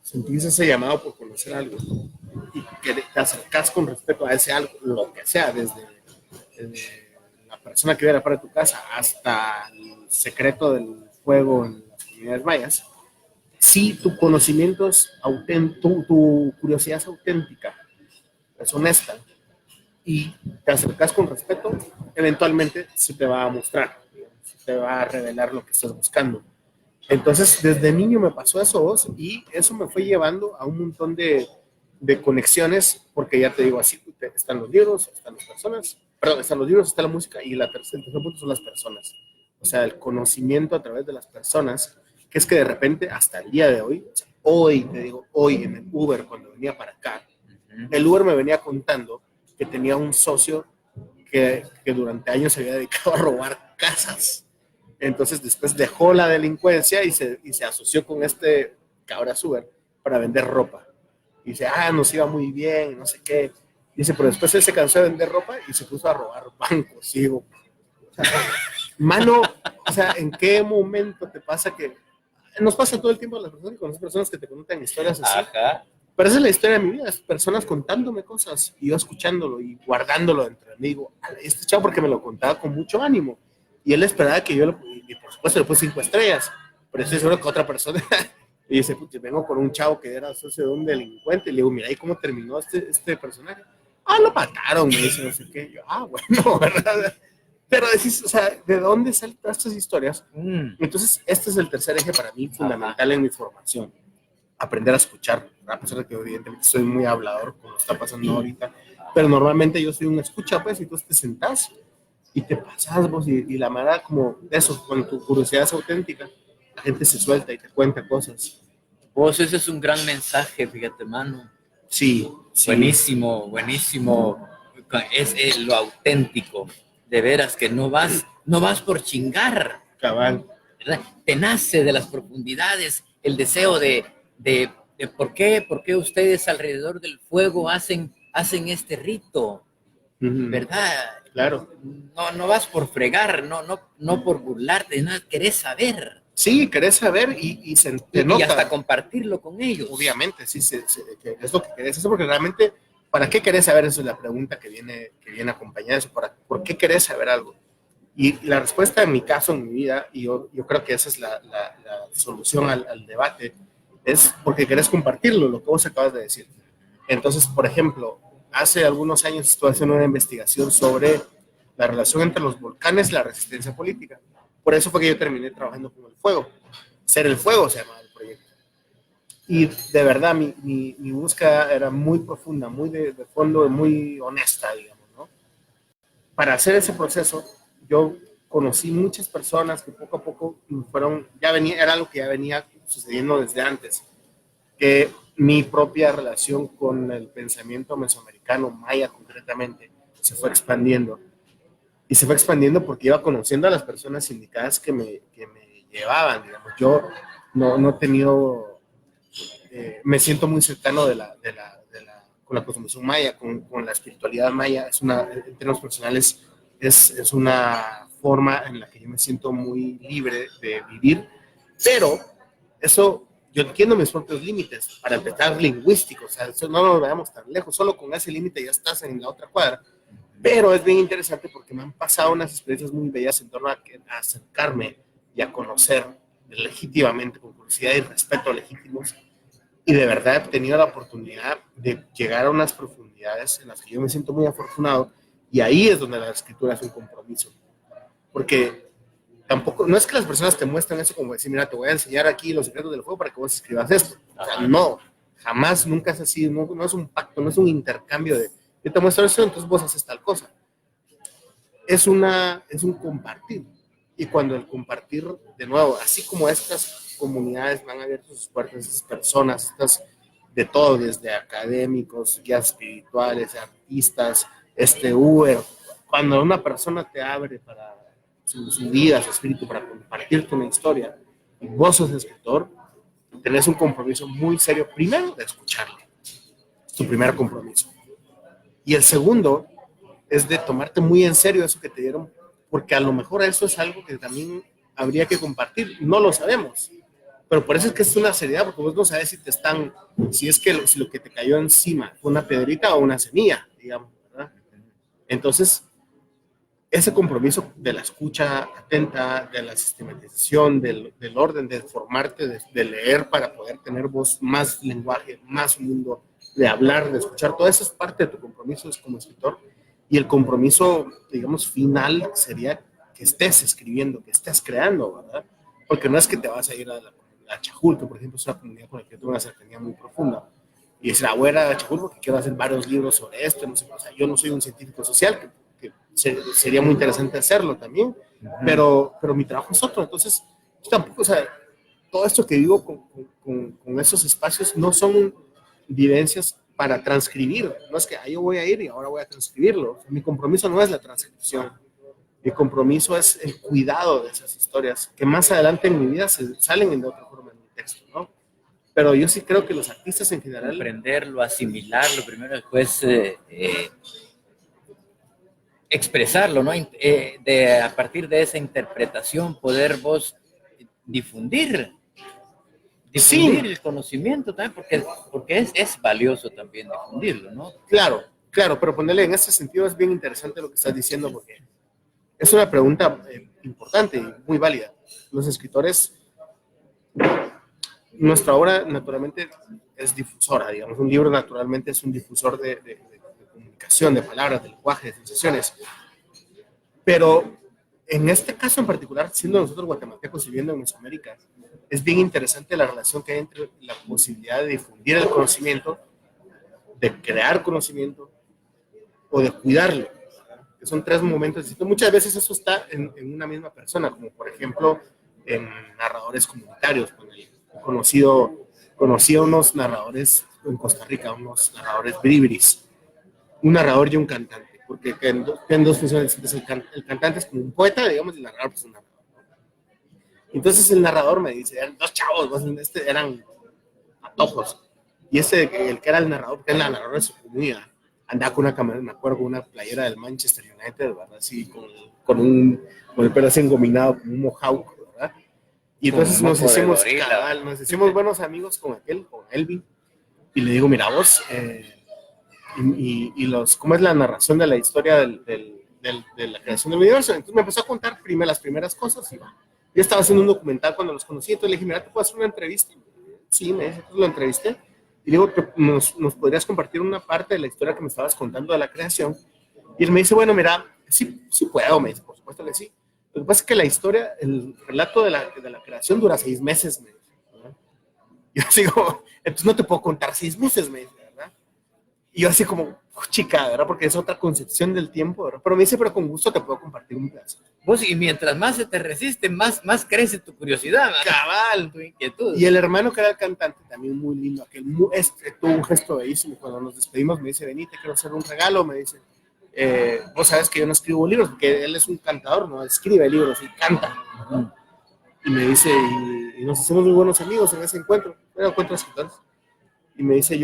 sentís ese llamado por conocer algo y que te acercas con respeto a ese algo, lo que sea, desde la persona que vive a la par de tu casa hasta el secreto del fuego en las comunidades mayas, si tu conocimiento es auténtico, tu curiosidad es auténtica, es honesta, y te acercas con respeto, eventualmente se te va a mostrar, se te va a revelar lo que estás buscando. Entonces, desde niño me pasó eso, vos, y eso me fue llevando a un montón de conexiones, porque ya te digo, así están los libros, están las personas, están los libros, está la música, y el tercer punto son las personas. O sea, el conocimiento a través de las personas, que es que de repente, hasta el día de hoy, o sea, hoy en el Uber, cuando venía para acá, el Uber me venía contando que tenía un socio que durante años se había dedicado a robar casas. Entonces después dejó la delincuencia y se asoció con este cabra Uber para vender ropa. Y dice, nos iba muy bien, no sé qué. Dice, pero después él se cansó de vender ropa y se puso a robar bancos. Y digo, mano, o sea, ¿en qué momento te pasa que nos pasa todo el tiempo a las personas, con las personas que te cuentan historias así. Ajá. Pero esa es la historia de mi vida, es personas contándome cosas y yo escuchándolo y guardándolo dentro de mí. Digo, este chavo porque me lo contaba con mucho ánimo y él esperaba que yo, y por supuesto le puse 5 estrellas, pero estoy seguro que otra persona, y dice, pues vengo con un chavo que era socio de un delincuente, y le digo, mira, ¿y cómo terminó este personaje? Ah, lo mataron, me dice, no sé qué. Yo, bueno, ¿verdad? Pero decís, o sea, ¿de dónde salen todas estas historias? Entonces, este es el tercer eje para mí fundamental en mi formación. Aprender a escuchar, a pesar de que evidentemente soy muy hablador, como está pasando ahorita, pero normalmente yo soy un escucha, pues, y tú te sentás y te pasas vos, y la manera como eso, cuando tu curiosidad es auténtica, la gente se suelta y te cuenta cosas. Vos, ese es un gran mensaje, fíjate, mano. Sí, sí. Buenísimo, buenísimo. Es lo auténtico. De veras que no vas por chingar. Cabal. ¿Verdad? Te nace de las profundidades el deseo de por qué ustedes alrededor del fuego hacen este rito, ¿verdad? Claro. No vas por fregar, no por burlarte, no, querés saber. Sí, querés saber y se te nota. Y hasta compartirlo con ellos. Obviamente, sí, que es lo que querés hacer, porque realmente, ¿para qué querés saber? Esa es la pregunta que viene acompañada de eso. ¿Por qué querés saber algo? Y la respuesta en mi caso, en mi vida, y yo creo que esa es la solución al debate, es porque querés compartirlo, lo que vos acabas de decir. Entonces, por ejemplo, hace algunos años estuve haciendo una investigación sobre la relación entre los volcanes y la resistencia política. Por eso fue que yo terminé trabajando con el fuego. Ser el fuego se llama el proyecto. Y de verdad, mi búsqueda era muy profunda, muy de fondo, muy honesta, digamos, ¿no? Para hacer ese proceso, yo conocí muchas personas que poco a poco era algo que ya venía sucediendo desde antes, que mi propia relación con el pensamiento mesoamericano, maya concretamente, se fue expandiendo. Y se fue expandiendo porque iba conociendo a las personas indicadas que me llevaban, digamos. Yo no he tenido, me siento muy cercano con la cosmovisión maya, con la espiritualidad maya. En términos personales, es una forma en la que yo me siento muy libre de vivir, pero eso, yo entiendo mis propios límites, para empezar lingüísticos, o sea, no nos vayamos tan lejos, solo con ese límite ya estás en la otra cuadra. Pero es bien interesante porque me han pasado unas experiencias muy bellas en torno a acercarme y a conocer legítimamente, con curiosidad y respeto legítimos. Y de verdad he tenido la oportunidad de llegar a unas profundidades en las que yo me siento muy afortunado. Y ahí es donde la escritura es un compromiso. Porque tampoco, no es que las personas te muestran eso como decir, mira, te voy a enseñar aquí los secretos del fuego para que vos escribas esto. O sea, no, jamás, nunca es así. No es un pacto, no es un intercambio de yo te muestro eso, entonces vos haces tal cosa. Es un compartir. Y cuando el compartir, de nuevo, así como estas comunidades van abiertas sus puertas, esas personas, estas de todo, desde académicos, guías espirituales, artistas, Uber, cuando una persona te abre para su vida, su espíritu, para compartirte una historia, y vos sos escritor, tenés un compromiso muy serio, primero de escucharle. Es tu primer compromiso. Y el segundo es de tomarte muy en serio eso que te dieron, porque a lo mejor eso es algo que también habría que compartir. No lo sabemos, pero por eso es que es una seriedad, porque vos no sabes si lo que te cayó encima fue una piedrita o una semilla, digamos, ¿verdad? Entonces, ese compromiso de la escucha atenta, de la sistematización, del orden, de formarte, de leer para poder tener vos más lenguaje, más mundo, de hablar, de escuchar, todo eso es parte de tu compromiso como escritor. Y el compromiso, digamos, final sería que estés escribiendo, que estés creando, ¿verdad? Porque no es que te vas a ir a Chajul, por ejemplo, es una comunidad con la que yo tengo una cercanía muy profunda. Y decir, voy a Chajul porque quiero hacer varios libros sobre esto, no sé, o sea, yo no soy un científico social, que sería muy interesante hacerlo también, pero mi trabajo es otro. Entonces, yo tampoco, o sea, todo esto que vivo con esos espacios no son vivencias para transcribir, no es que yo voy a ir y ahora voy a transcribirlo. Mi compromiso no es la transcripción, mi compromiso es el cuidado de esas historias que más adelante en mi vida salen de otra forma en mi texto, ¿no? Pero yo sí creo que los artistas en general... Aprenderlo, asimilarlo, primero después expresarlo, ¿no? A partir de esa interpretación poder vos difundir difundir Sí. el conocimiento también, porque es valioso también difundirlo, ¿no? Claro, claro, pero ponerle en ese sentido es bien interesante lo que estás diciendo porque es una pregunta importante y muy válida. Los escritores, nuestra obra naturalmente es difusora, digamos, un libro naturalmente es un difusor de comunicación, de palabras, de lenguaje, de sensaciones, pero en este caso en particular, siendo nosotros guatemaltecos y viviendo en Mesoamérica, es bien interesante la relación que hay entre la posibilidad de difundir el conocimiento, de crear conocimiento o de cuidarlo, que son tres momentos distintos. Muchas veces eso está en una misma persona, como por ejemplo en narradores comunitarios. Conocí a unos narradores en Costa Rica, unos narradores bríbiris, un narrador y un cantante, porque tienen dos funciones distintas. El cantante es como un poeta, digamos, y el narrador pues un narrador. Entonces el narrador me dice, eran dos chavos, eran patojos. Y el que era el narrador, que era el narrador de su comunidad, andaba con una cámara, me acuerdo, con una playera del Manchester United, ¿verdad? Así, con el pelo así engominado, como un mohawk, ¿verdad? Y entonces nos hicimos buenos amigos con Elvin, y le digo, mira vos, ¿cómo es la narración de la historia de la creación del universo? Entonces me empezó a contar las primeras cosas, y va. Yo estaba haciendo un documental cuando los conocí, entonces le dije, mira, ¿te puedo hacer una entrevista? Sí, me dice, entonces lo entrevisté. Y digo, ¿nos podrías compartir una parte de la historia que me estabas contando de la creación? Y él me dice, bueno, mira, sí puedo, me dice, por supuesto que sí. Lo que pasa es que la historia, el relato de la creación dura 6 meses, me dice, ¿verdad? Y yo digo, entonces no te puedo contar 6 meses, me dice, ¿verdad? Y yo así como, chica, ¿verdad? Porque es otra concepción del tiempo, ¿verdad? Pero me dice, pero con gusto te puedo compartir un pedazo. Vos, y mientras más se te resiste, más crece tu curiosidad, ¿no? Cabal, tu inquietud. Y el hermano que era el cantante, también muy lindo, tuvo un gesto bellísimo. Cuando nos despedimos me dice, vení, te quiero hacer un regalo, me dice. Vos sabes que yo no escribo libros, porque él es un cantador, no escribe libros y canta. Y me dice, y nos hacemos muy buenos amigos en ese encuentro, era encuentro de escritores. Y me dice,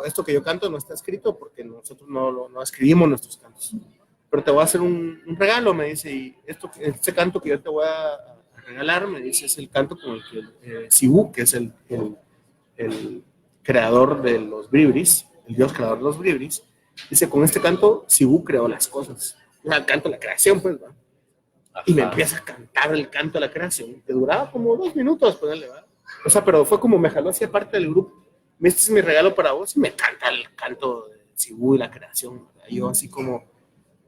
esto que yo canto no está escrito porque nosotros no escribimos nuestros cantos. Pero te voy a hacer un regalo, me dice, y este canto que yo te voy a regalar, me dice, es el canto con el que Sibú, que es el creador de los bribris, el dios creador de los bribris, dice, con este canto Sibú creó las cosas. O sea, el canto de la creación, pues, ¿va? Y me empieza a cantar el canto de la creación, que duraba como 2 minutos, ponerle, ¿va? O sea, pero fue como me jaló hacia parte del grupo. Este es mi regalo para vos, y me canta el canto de Sibú y la creación, ¿verdad? Yo así como,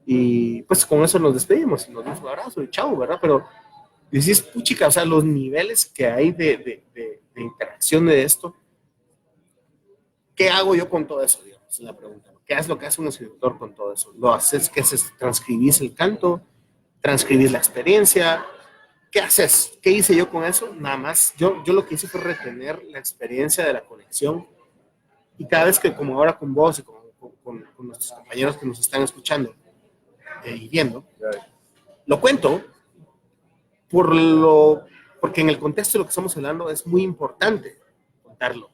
y pues con eso nos despedimos, y nos dimos un abrazo y chao, ¿verdad? Pero decís, puchica, o sea, los niveles que hay de interacción de esto, ¿qué hago yo con todo eso, digamos? Es la pregunta. ¿Qué es lo que hace un escritor con todo eso? ¿Lo haces, qué haces? ¿Transcribís el canto? ¿Transcribís la experiencia? ¿Qué haces? ¿Qué hice yo con eso? Nada más, yo lo que hice fue retener la experiencia de la conexión, y cada vez que, como ahora con vos y con nuestros compañeros que nos están escuchando y viendo, lo cuento porque en el contexto de lo que estamos hablando es muy importante contarlo.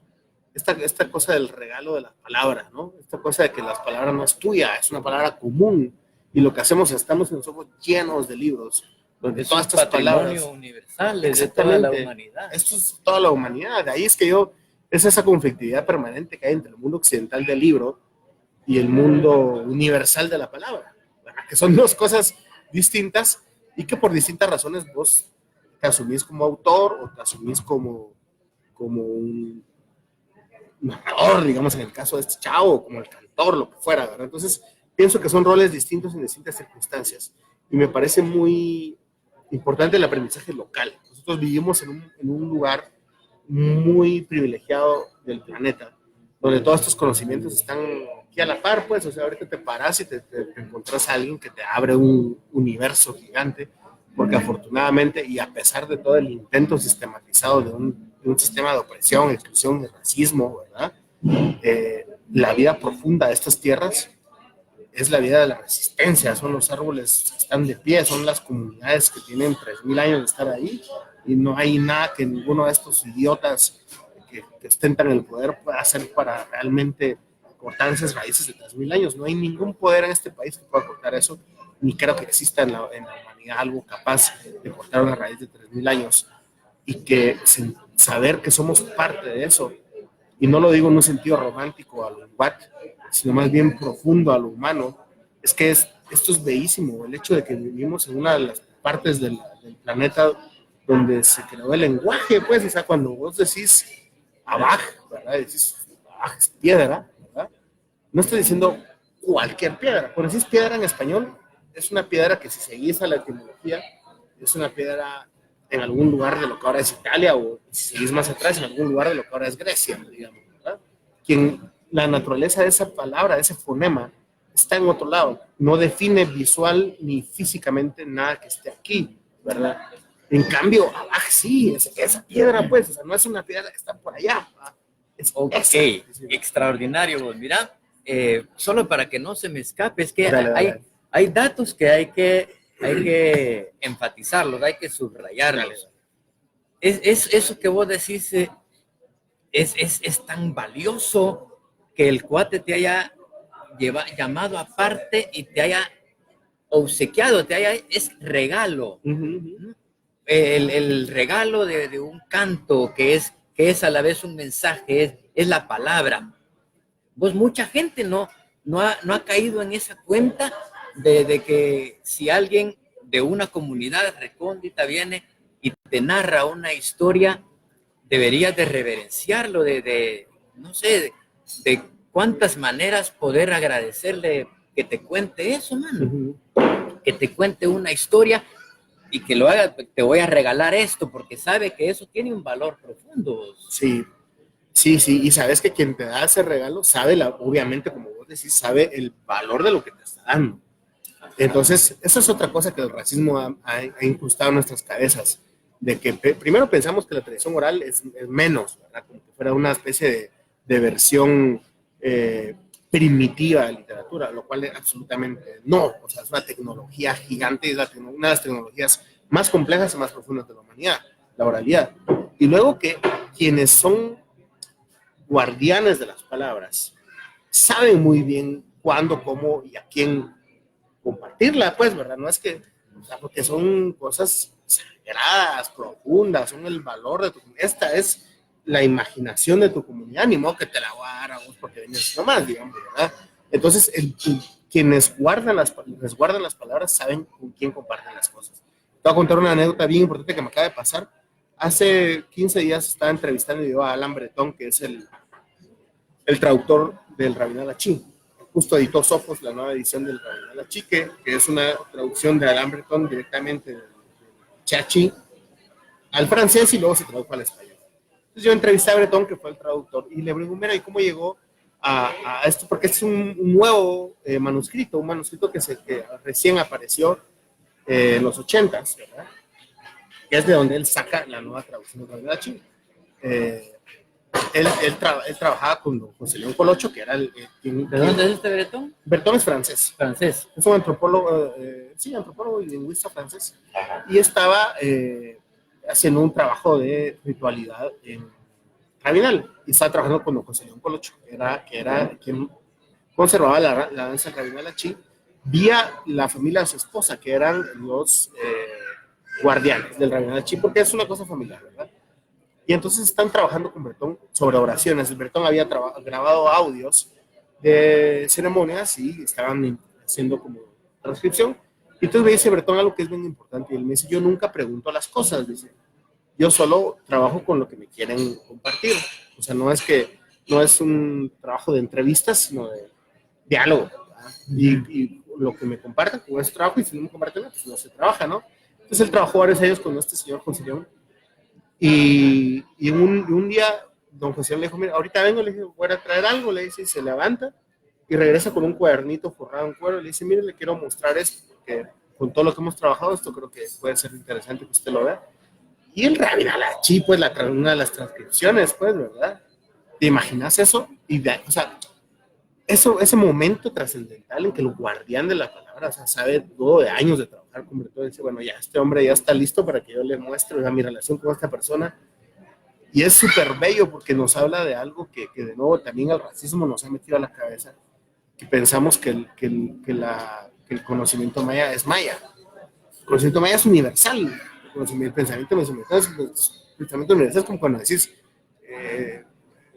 Esta cosa del regalo de las palabras, ¿no? Esta cosa de que las palabras no es tuya, es una palabra común, y lo que hacemos es estamos nosotros llenos de libros donde es todas un estas patrimonio palabras universal, es de toda la humanidad. Esto es toda la humanidad. De ahí es que es esa conflictividad permanente que hay entre el mundo occidental del libro y el mundo universal de la palabra, ¿verdad? Que son dos cosas distintas y que por distintas razones vos te asumís como autor o te asumís como un narrador, digamos en el caso de este chavo, como el cantor, lo que fuera, ¿verdad? Entonces pienso que son roles distintos en distintas circunstancias, y me parece muy importante el aprendizaje local. Nosotros vivimos en un lugar muy privilegiado del planeta, donde todos estos conocimientos están aquí a la par, pues, o sea, ahorita te paras y te encontrás a alguien que te abre un universo gigante, porque afortunadamente, y a pesar de todo el intento sistematizado de un sistema de opresión, exclusión y racismo, ¿verdad? La vida profunda de estas tierras es la vida de la resistencia, son los árboles que están de pie, son las comunidades que tienen 3.000 años de estar ahí, y no hay nada que ninguno de estos idiotas que ostentan el poder pueda hacer para realmente cortar esas raíces de 3.000 años. No hay ningún poder en este país que pueda cortar eso, ni creo que exista en la humanidad algo capaz de cortar una raíz de 3.000 años y que saber que somos parte de eso. Y no lo digo en un sentido romántico a lo Watt, sino más bien profundo a lo humano. Es que esto es bellísimo, el hecho de que vivimos en una de las partes del planeta donde se creó el lenguaje, pues, o sea, cuando vos decís abaj, ¿verdad? Decís abaj es piedra, ¿verdad? No estoy diciendo cualquier piedra. Cuando decís piedra en español, es una piedra que si seguís a la etimología, es una piedra en algún lugar de lo que ahora es Italia, o si seguís más atrás, en algún lugar de lo que ahora es Grecia, digamos, ¿verdad? La naturaleza de esa palabra, de ese fonema, está en otro lado. No define visual ni físicamente nada que esté aquí, ¿verdad? En cambio, abaj sí, esa piedra, pues, o sea, no es una piedra que está por allá. Es Ok, esa. extraordinario, vos. Mira, solo para que no se me escape, es que Dale. hay datos que hay que enfatizarlos, hay que subrayarlos. Es eso que vos decís, es tan valioso que el cuate te haya llamado aparte y te haya obsequiado, es regalo. Uh-huh. El regalo de un canto que es a la vez un mensaje, es la palabra. Pues mucha gente no ha caído en esa cuenta de que si alguien de una comunidad recóndita viene y te narra una historia, deberías de reverenciarlo, no sé, de cuántas maneras poder agradecerle que te cuente eso, mano. Uh-huh. Que te cuente una historia y que lo haga, te voy a regalar esto, porque sabe que eso tiene un valor profundo. Sí, y sabes que quien te da ese regalo sabe, obviamente, como vos decís, sabe el valor de lo que te está dando. Entonces, eso es otra cosa que el racismo ha incrustado en nuestras cabezas, de que primero pensamos que la tradición oral es menos, ¿verdad? Como que fuera una especie de versión primitiva de literatura, lo cual absolutamente no. O sea, es una tecnología gigante, es una de las tecnologías más complejas y más profundas de la humanidad, la oralidad. Y luego que quienes son guardianes de las palabras saben muy bien cuándo, cómo y a quién compartirla, pues, ¿verdad? No es que, o sea, porque son cosas sagradas, profundas, son el valor de tu comunidad. Esta es la imaginación de tu comunidad, ni modo que te la voy a dar a vos porque vienes nomás, digamos, ¿verdad? Entonces, quienes resguardan las palabras saben con quién comparten las cosas. Te voy a contar una anécdota bien importante que me acaba de pasar. Hace 15 días estaba entrevistando yo a Alain Breton, que es el traductor del Rabinal Achí. Justo editó Sofos, la nueva edición del Rabinal Achí, que es una traducción de Alain Breton directamente del Chachi al francés y luego se tradujo al español. Entonces yo entrevisté a Breton, que fue el traductor, y le pregunté, mira, ¿y cómo llegó a esto? Porque es un nuevo manuscrito, un manuscrito que recién apareció en los 80s, ¿verdad? Que es de donde él saca la nueva traducción de Rabinal Achí. Él trabajaba con don José León Colocho, que era ¿De dónde es este Breton? Breton es francés. Francés. Es un antropólogo, antropólogo y lingüista francés. Y estaba haciendo un trabajo de ritualidad en Rabinal. Y estaba trabajando con don José León Colocho, que era quien conservaba la danza Rabinal Achí, vía la familia de su esposa, que eran los guardianes del Rabinal Achí, porque es una cosa familiar, ¿verdad? Y entonces están trabajando con Breton sobre oraciones. El Breton había grabado audios de ceremonias y estaban haciendo como transcripción. Y entonces me dice Breton algo que es bien importante. Y él me dice, yo nunca pregunto las cosas, dice. Yo solo trabajo con lo que me quieren compartir. O sea, no es un trabajo de entrevistas, sino de diálogo. Y lo que me compartan con ese trabajo, y si no me comparten, pues no se trabaja, ¿no? Entonces él trabajó varios años con este señor José León. Y un día, don José le dijo, mira, ahorita vengo, le dije, voy a traer algo, le dice, y se levanta y regresa con un cuadernito forrado en cuero, le dice, mire, le quiero mostrar esto, porque con todo lo que hemos trabajado, esto creo que puede ser interesante que usted lo vea. Y el Rabinal Achí, pues, una de las transcripciones, pues, ¿verdad? ¿Te imaginas eso? O sea, ese momento trascendental en que el guardián de la palabra, o sea, sabe todo de años de trabajar con Breton, dice, bueno, ya este hombre ya está listo para que yo le muestre mi relación con esta persona. Y es súper bello porque nos habla de algo que de nuevo también el racismo nos ha metido a la cabeza, que pensamos que el conocimiento maya es maya. El conocimiento maya es universal, el pensamiento es universal. pensamiento universal es como cuando decís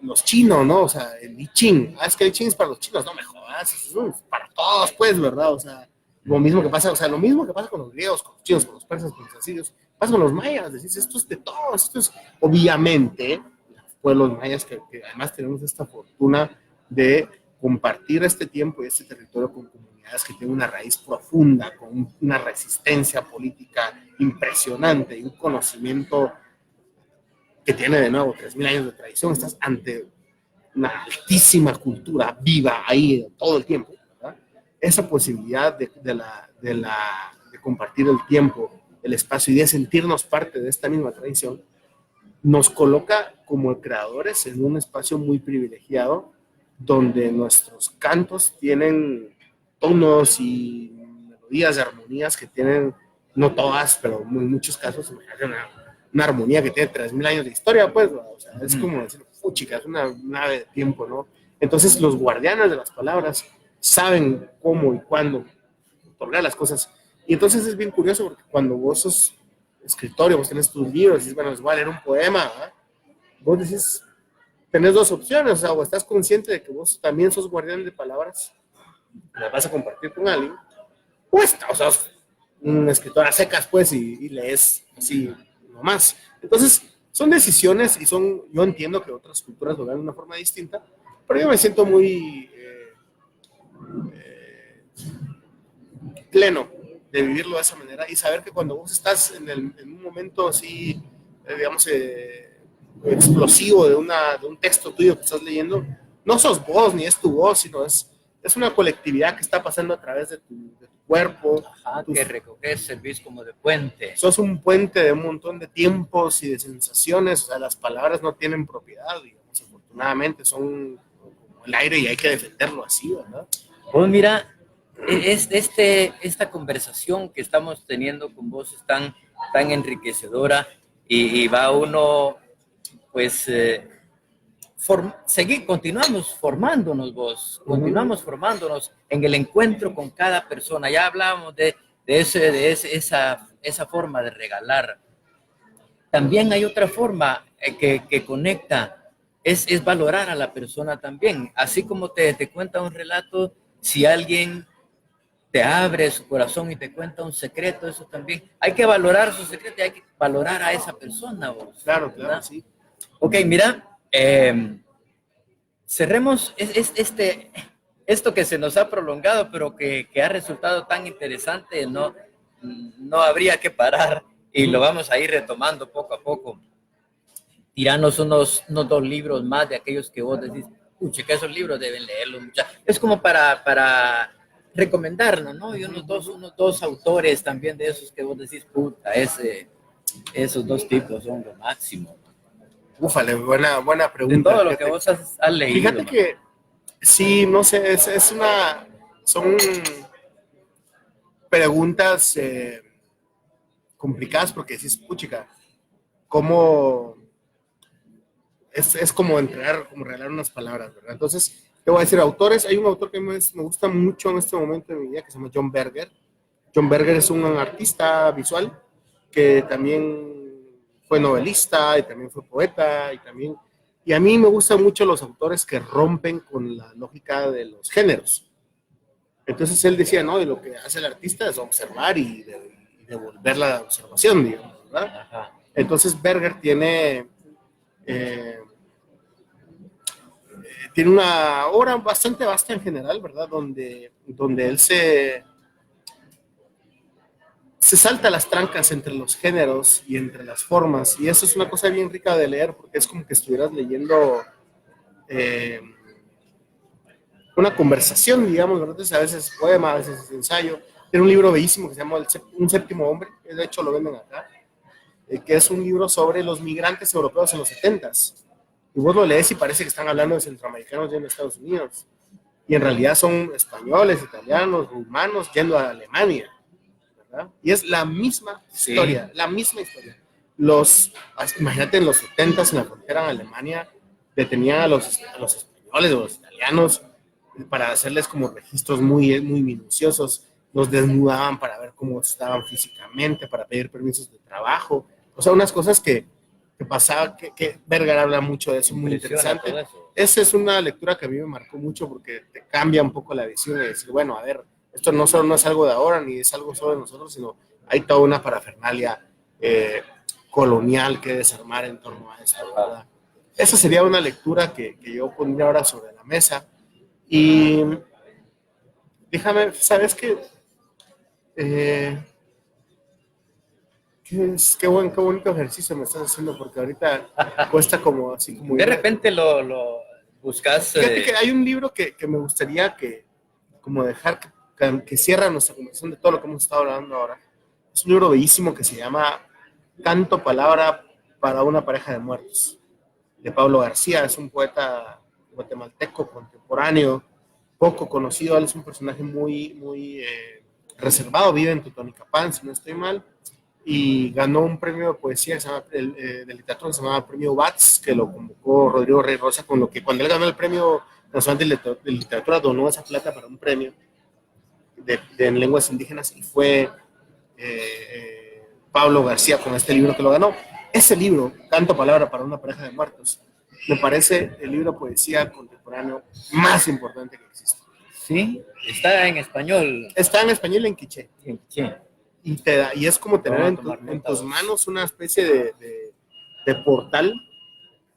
los chinos, ¿no? O sea, el I Ching. Es que el I Ching es para los chinos, no me jodas, es para todos, pues, ¿verdad? O sea, lo mismo que pasa, o sea, lo mismo que pasa con los griegos, con los chinos, con los persas, con los asirios, pasa con los mayas, decís, esto es de todos, esto es, obviamente, los pueblos mayas que además tenemos esta fortuna de compartir este tiempo y este territorio con comunidades que tienen una raíz profunda, con una resistencia política impresionante y un conocimiento que tiene de nuevo 3.000 años de tradición. Estás ante una altísima cultura viva ahí todo el tiempo, ¿verdad? Esa posibilidad de compartir el tiempo, el espacio y de sentirnos parte de esta misma tradición nos coloca como creadores en un espacio muy privilegiado donde nuestros cantos tienen tonos y melodías y armonías que tienen, no todas, pero en muchos casos, una armonía que tiene 3.000 años de historia, pues, o sea, es como decir, chica, es una nave de tiempo, ¿no? Entonces los guardianes de las palabras saben cómo y cuándo otorgar las cosas. Y entonces es bien curioso porque cuando vos sos escritor y vos tenés tus libros y dices, bueno, les voy a leer un poema, ¿verdad? Vos decís, tenés dos opciones, o sea, o estás consciente de que vos también sos guardián de palabras, las vas a compartir con alguien, o sos un escritor a secas, pues, y lees así nomás. Entonces, son decisiones y yo entiendo que otras culturas lo ven de una forma distinta, pero yo me siento muy pleno de vivirlo de esa manera y saber que cuando vos estás en un momento así, digamos, explosivo de un texto tuyo que estás leyendo, no sos vos ni es tu voz, sino es una colectividad que está pasando a través de tu cuerpo. Ajá, que recoges, servís como de puente. Sos un puente de un montón de tiempos y de sensaciones, o sea, las palabras no tienen propiedad, digamos, afortunadamente son como el aire y hay que defenderlo así, ¿verdad? Pues mira, esta conversación que estamos teniendo con vos es tan enriquecedora y va uno, pues, continuamos formándonos vos, continuamos formándonos en el encuentro con cada persona. Ya hablábamos de esa forma de regalar. También hay otra forma que conecta, es valorar a la persona también. Así como te cuenta un relato, si alguien te abre su corazón y te cuenta un secreto, eso también. Hay que valorar su secreto y hay que valorar a esa persona vos. Claro, claro, sí. Ok, mira, cerremos esto que se nos ha prolongado, pero que ha resultado tan interesante, no habría que parar y lo vamos a ir retomando poco a poco. Tiranos unos 2 libros más de aquellos que vos decís, pucha, que esos libros deben leerlos. Es como para recomendarnos, ¿no? Y unos dos autores también de esos que vos decís, puta, esos 2 tipos son lo máximo. Úfale, buena pregunta. De todo lo que vos has leído. Fíjate que, sí, no sé, son preguntas complicadas porque decís, puchica, ¿cómo? Es como regalar unas palabras, ¿verdad? Entonces, te voy a decir autores. Hay un autor que me gusta mucho en este momento de mi vida que se llama John Berger. John Berger es un artista visual que también fue novelista y también fue poeta y a mí me gustan mucho los autores que rompen con la lógica de los géneros. Entonces él decía, no, de lo que hace el artista es observar y devolver la observación, digamos, ¿verdad? Ajá. Entonces Berger tiene una obra bastante vasta en general, ¿verdad? Donde él se salta las trancas entre los géneros y entre las formas, y eso es una cosa bien rica de leer, porque es como que estuvieras leyendo una conversación, digamos, ¿verdad? A veces es poema, a veces es ensayo. Tiene un libro bellísimo que se llama Un séptimo hombre, que de hecho lo venden acá, que es un libro sobre los migrantes europeos en los 70s. Y vos lo lees y parece que están hablando de centroamericanos yendo a Estados Unidos. Y en realidad son españoles, italianos, rumanos yendo a Alemania, ¿verdad? Y es la misma historia, la misma historia. Imagínate, en los 70s en la frontera en Alemania detenían a los españoles o los italianos para hacerles como registros muy, muy minuciosos. Los desnudaban para ver cómo estaban físicamente, para pedir permisos de trabajo. O sea, unas cosas que que pasaba, que Berger habla mucho de eso, muy Impresiona interesante. todo eso. Esa es una lectura que a mí me marcó mucho porque te cambia un poco la visión de decir, bueno, a ver, esto no solo no es algo de ahora ni es algo solo de nosotros, sino hay toda una parafernalia colonial que desarmar en torno a esto, ¿verdad? Esa sería una lectura que yo pondría ahora sobre la mesa. Y déjame, ¿sabes qué? Qué bonito ejercicio me estás haciendo porque ahorita cuesta como así como... De repente lo buscas. Fíjate que hay un libro que me gustaría que como dejar que cierra nuestra conversación de todo lo que hemos estado hablando ahora. Es un libro bellísimo que se llama Canto Palabra para una pareja de muertos, de Pablo García. Es un poeta guatemalteco contemporáneo, poco conocido. Él es un personaje muy reservado, vive en Totonicapán, si no estoy mal, y ganó un premio de poesía que se llama, de literatura, que se llamaba Premio Bats, que lo convocó Rodrigo Rey Rosa, con lo que cuando él ganó el Premio Nacional de Literatura donó esa plata para un premio en lenguas indígenas, y fue Pablo García con este libro que lo ganó. Ese libro, Canto Palabra para una pareja de muertos, me parece el libro de poesía contemporáneo más importante que existe. Sí, está en español. Está en español y en quiché. Sí. Y es como tener en tus manos una especie de portal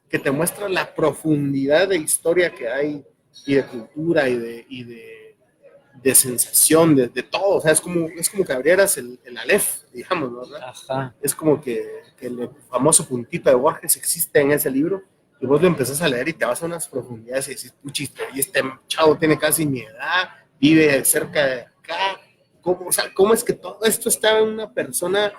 que te muestra la profundidad de historia que hay y de cultura y de sensación, de todo. O sea, es como que abrieras el Aleph, digamos, ¿verdad? Ajá. Es como que el famoso puntito de Borges existe en ese libro y vos lo empezás a leer y te vas a unas profundidades y decís, puchiste, y este chavo tiene casi mi edad, vive cerca de acá. ¿Cómo es que todo esto estaba en una persona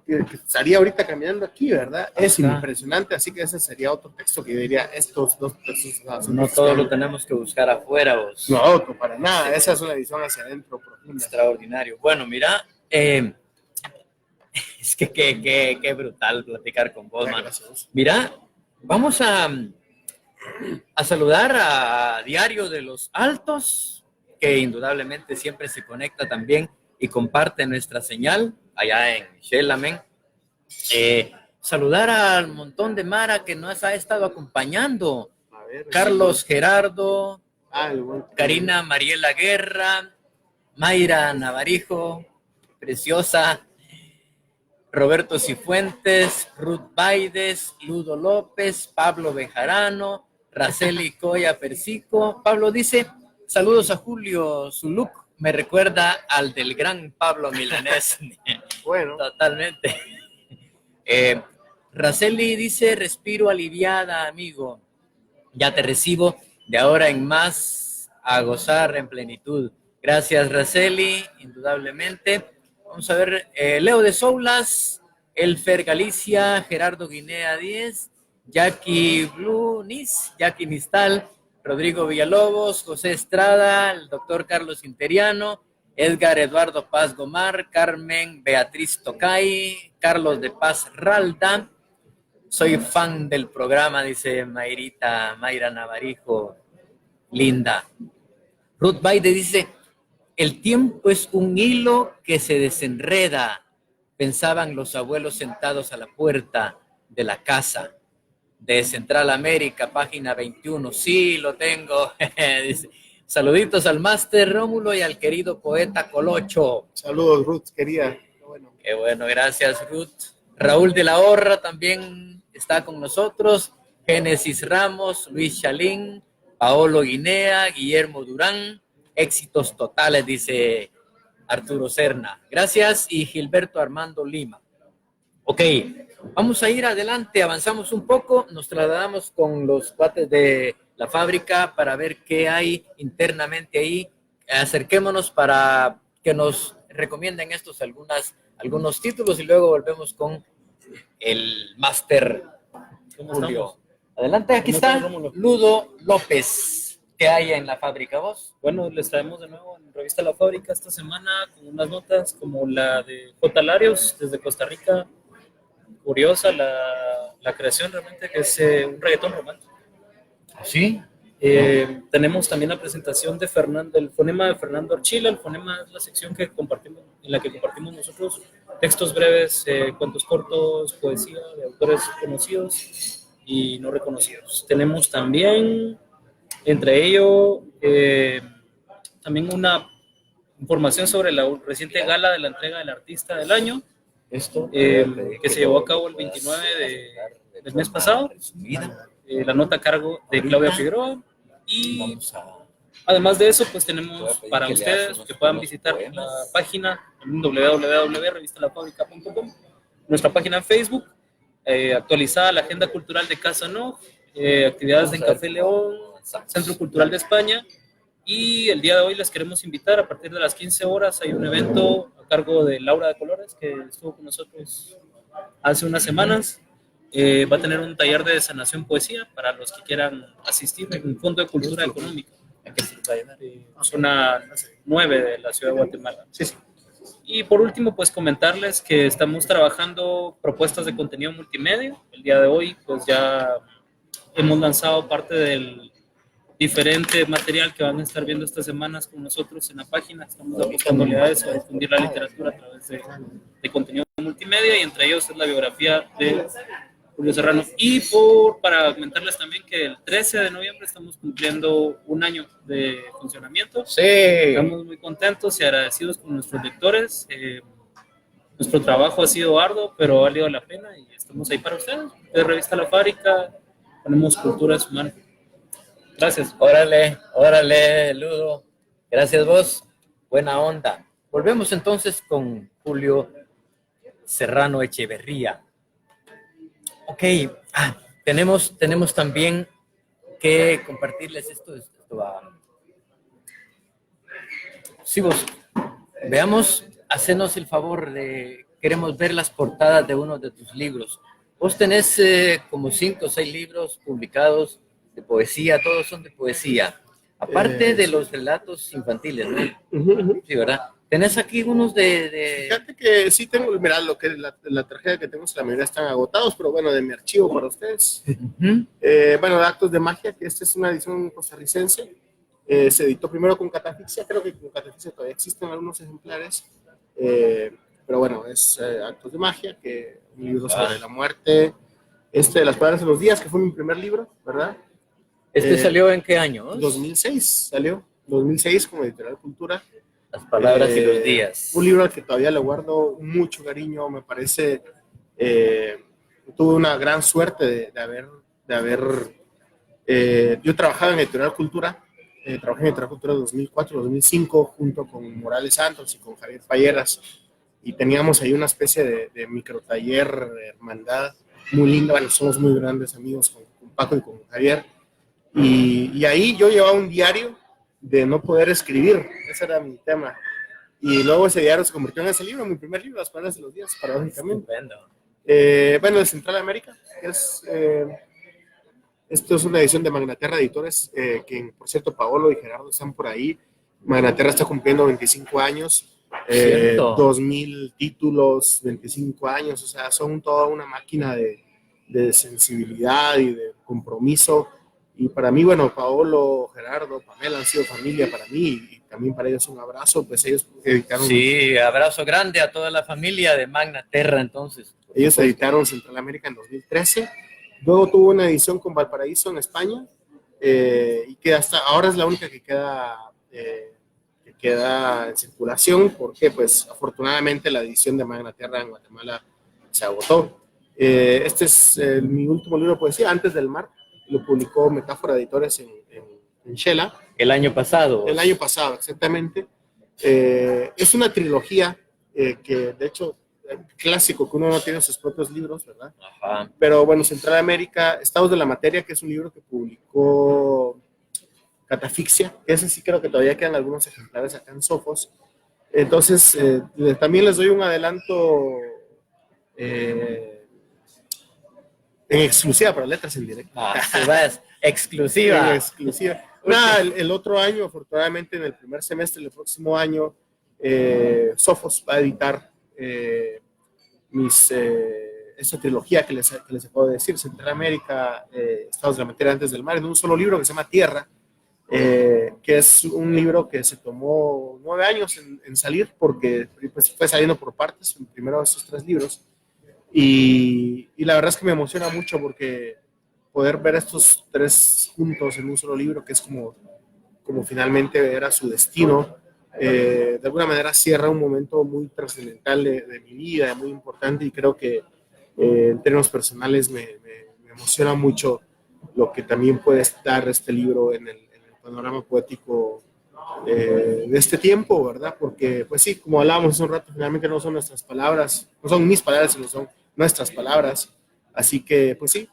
que estaría ahorita caminando aquí, verdad? Es impresionante, así que ese sería otro texto que yo diría, estos dos textos. No todo lo tenemos que buscar afuera, vos. No, para nada, esa es una visión hacia adentro profunda. Extraordinario. Bueno, mira, es que qué brutal platicar con vos, man. Mira, vamos a saludar a Diario de los Altos, que indudablemente siempre se conecta también y comparte nuestra señal allá en Xelamen. Saludar al montón de Mara que nos ha estado acompañando. Carlos Gerardo, Karina Mariela Guerra, Mayra Navarijo, preciosa, Roberto Cifuentes, Ruth Baides, Ludo López, Pablo Bejarano, Raceli Coya Persico. Pablo dice, saludos a Julio, su look me recuerda al del gran Pablo Milanés. Bueno. Totalmente. Raceli dice, respiro aliviada, amigo. Ya te recibo de ahora en más a gozar en plenitud. Gracias, Raceli, indudablemente. Vamos a ver, Leo de Soulas, Elfer Galicia, Gerardo Guinea 10, Jackie Blue Nis, Jackie Nistal, Rodrigo Villalobos, José Estrada, el doctor Carlos Interiano, Edgar Eduardo Paz Gomar, Carmen Beatriz Tocay, Carlos de Paz Ralda. Soy fan del programa, dice Mayra Navarijo, linda. Ruth Baide dice, el tiempo es un hilo que se desenreda, pensaban los abuelos sentados a la puerta de la casa de Central América, página 21. Sí, lo tengo. Dice, saluditos al máster Rómulo y al querido poeta Colocho. Saludos, Ruth, querida. Qué bueno, gracias, Ruth. Raúl de la Horra también está con nosotros. Génesis Ramos, Luis Chalín, Paolo Guinea, Guillermo Durán. Éxitos totales, dice Arturo Serna. Gracias, y Gilberto Armando Lima. Ok, vamos a ir adelante, avanzamos un poco, nos trasladamos con los cuates de la fábrica para ver qué hay internamente ahí. Acerquémonos para que nos recomienden estos algunos títulos y luego volvemos con el máster Julio. Adelante, aquí está Ludo López. ¿Qué hay en la fábrica, vos? Bueno, les traemos de nuevo en Revista La Fábrica esta semana con unas notas como la de J. Larios desde Costa Rica. Curiosa la creación realmente, que es un reggaetón romántico. ¿Sí? Tenemos también la presentación de del fonema de Fernando Archila. El fonema es la sección que compartimos, en la que compartimos nosotros textos breves, cuentos cortos, poesía de autores conocidos y no reconocidos. Tenemos también, entre ello, también una información sobre la reciente gala de la entrega del Artista del Año, que se llevó a cabo el 29 del mes pasado. La nota a cargo de Claudia Figueroa. Y además de eso, pues tenemos para ustedes que puedan visitar la página www.revistalafábrica.com, nuestra página en Facebook, actualizada la agenda cultural de Casa No, actividades en Café León, Centro Cultural de España. Y el día de hoy les queremos invitar, a partir de las 15 horas hay un evento a cargo de Laura de Colores, que estuvo con nosotros hace unas semanas. Va a tener un taller de sanación poesía para los que quieran asistir en un Fondo de Cultura Económica, zona 9 de la ciudad de Guatemala. Sí, sí. Y por último, pues comentarles que estamos trabajando propuestas de contenido multimedia. El día de hoy, pues ya hemos lanzado parte del diferente material que van a estar viendo estas semanas con nosotros en la página. Estamos apostando a eso, a difundir la literatura a través de contenido multimedia, y entre ellos es la biografía de Julio Serrano. Y para comentarles también que el 13 de noviembre estamos cumpliendo un año de funcionamiento. Sí. Estamos muy contentos y agradecidos con nuestros lectores. Nuestro trabajo ha sido arduo, pero ha valido la pena, y estamos ahí para ustedes. De Revista La Fábrica ponemos cultura en su mano. Gracias. Órale, Ludo. Gracias vos. Buena onda. Volvemos entonces con Julio Serrano Echeverría. Ok, tenemos también que compartirles esto va. Sí, vos, veamos, hacenos el favor queremos ver las portadas de uno de tus libros. Vos tenés como 5 o 6 libros publicados de poesía, todos son de poesía, aparte de los relatos infantiles, ¿no? Sí, ¿verdad? ¿Tenés aquí unos de...? Fíjate que sí tengo, mira, lo que la tarjeta que tengo, la mayoría están agotados, pero bueno, de mi archivo para ustedes. Bueno, de Actos de Magia, que esta es una edición costarricense. Se editó primero con Catafixia, creo que con Catafixia todavía existen algunos ejemplares, pero bueno, es Actos de Magia, que un libro sobre la muerte, de las palabras de los días, que fue mi primer libro, ¿verdad? ¿Salió en qué año? 2006 salió, 2006 como Editorial Cultura. Las palabras y los días. Un libro al que todavía le guardo mucho cariño, me parece. Tuve una gran suerte de haber yo trabajaba en Editorial Cultura, trabajé en Editorial Cultura 2004-2005 junto con Morales Santos y con Javier Falleras, y teníamos ahí una especie de micro taller de hermandad muy linda. Bueno, somos muy grandes amigos con Paco y con Javier, y ahí yo llevaba un diario de no poder escribir, ese era mi tema, y luego ese diario se convirtió en ese libro, mi primer libro, Las palabras de los días, paradójicamente. Bueno, de Central América, esto es una edición de Magnaterra Editores, que por cierto Paolo y Gerardo están por ahí. Magnaterra está cumpliendo 25 años, 2000 títulos, 25 años, o sea, son toda una máquina de sensibilidad y de compromiso. Y para mí, bueno, Paolo, Gerardo, Pamela han sido familia para mí, y también para ellos un abrazo, pues ellos editaron... Sí, abrazo grande a toda la familia de Magnaterra, entonces. Ellos editaron Central América en 2013, luego tuvo una edición con Valparaíso en España, y que hasta ahora es la única que queda en circulación, porque pues afortunadamente la edición de Magnaterra en Guatemala se agotó. Este es mi último libro de poesía, Antes del Mar. Lo publicó Metáfora Editores en Shela. El año pasado. El año pasado, exactamente. Es una trilogía que, de hecho, clásico, que uno no tiene sus propios libros, ¿verdad? Ajá. Pero bueno, Central América, Estados de la Materia, que es un libro que publicó Catafixia. Ese sí creo que todavía quedan algunos ejemplares acá en Sofos. Entonces, también les doy un adelanto... en exclusiva para Letras en Directo. Exclusiva. En exclusiva. Nada, el otro año, afortunadamente, en el primer semestre del próximo año, Sofos va a editar esta trilogía que les acabo de decir, Centroamérica, Estados de la Materia antes del mar, en un solo libro que se llama Tierra, que es un libro que se tomó 9 años en salir, porque pues, fue saliendo por partes, primero esos 3 libros, y la verdad es que me emociona mucho porque poder ver estos 3 juntos en un solo libro, que es como finalmente era su destino, de alguna manera cierra un momento muy trascendental de mi vida, muy importante, y creo que en términos personales me emociona mucho lo que también puede estar este libro en el panorama poético de este tiempo, ¿verdad? Porque, pues sí, como hablábamos hace un rato, finalmente no son nuestras palabras, no son mis palabras, sino son nuestras palabras. Así que, pues sí,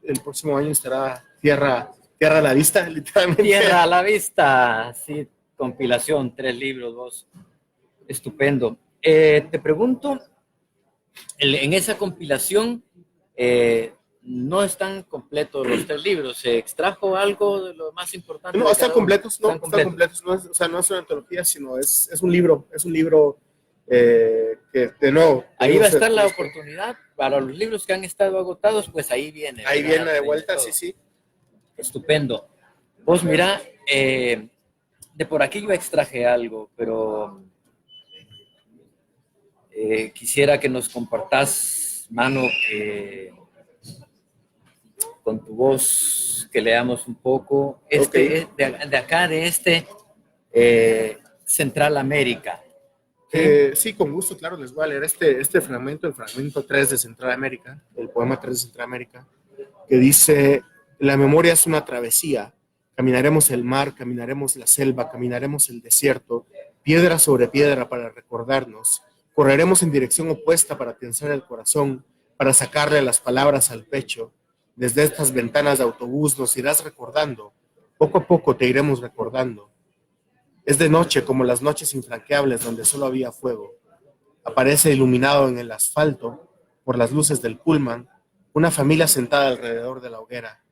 el próximo año estará Tierra a la vista, literalmente. Tierra a la vista, sí, compilación, 3 libros, 2. Estupendo. Te pregunto, en esa compilación no están completos los 3 libros. ¿Se extrajo algo de lo más importante? No, están completos, no, están completos. No es, o sea, no es una antología, sino es un libro. Es un libro que, de nuevo... Ahí va a estar la oportunidad para los libros que han estado agotados, pues ahí viene. Ahí viene de vuelta, sí, sí. Estupendo. Vos mira, de por aquí yo extraje algo, pero quisiera que nos compartas, mano, con tu voz, que leamos un poco Okay. de acá, de Central América. Sí, con gusto, claro, les voy a leer este fragmento, el fragmento 3 de Central América, el poema 3 de Central América, que dice: la memoria es una travesía, caminaremos el mar, caminaremos la selva, caminaremos el desierto, piedra sobre piedra para recordarnos, correremos en dirección opuesta para tensar el corazón, para sacarle las palabras al pecho. Desde estas ventanas de autobús nos irás recordando, poco a poco te iremos recordando. Es de noche como las noches infranqueables donde solo había fuego. Aparece iluminado en el asfalto, por las luces del pullman, una familia sentada alrededor de la hoguera.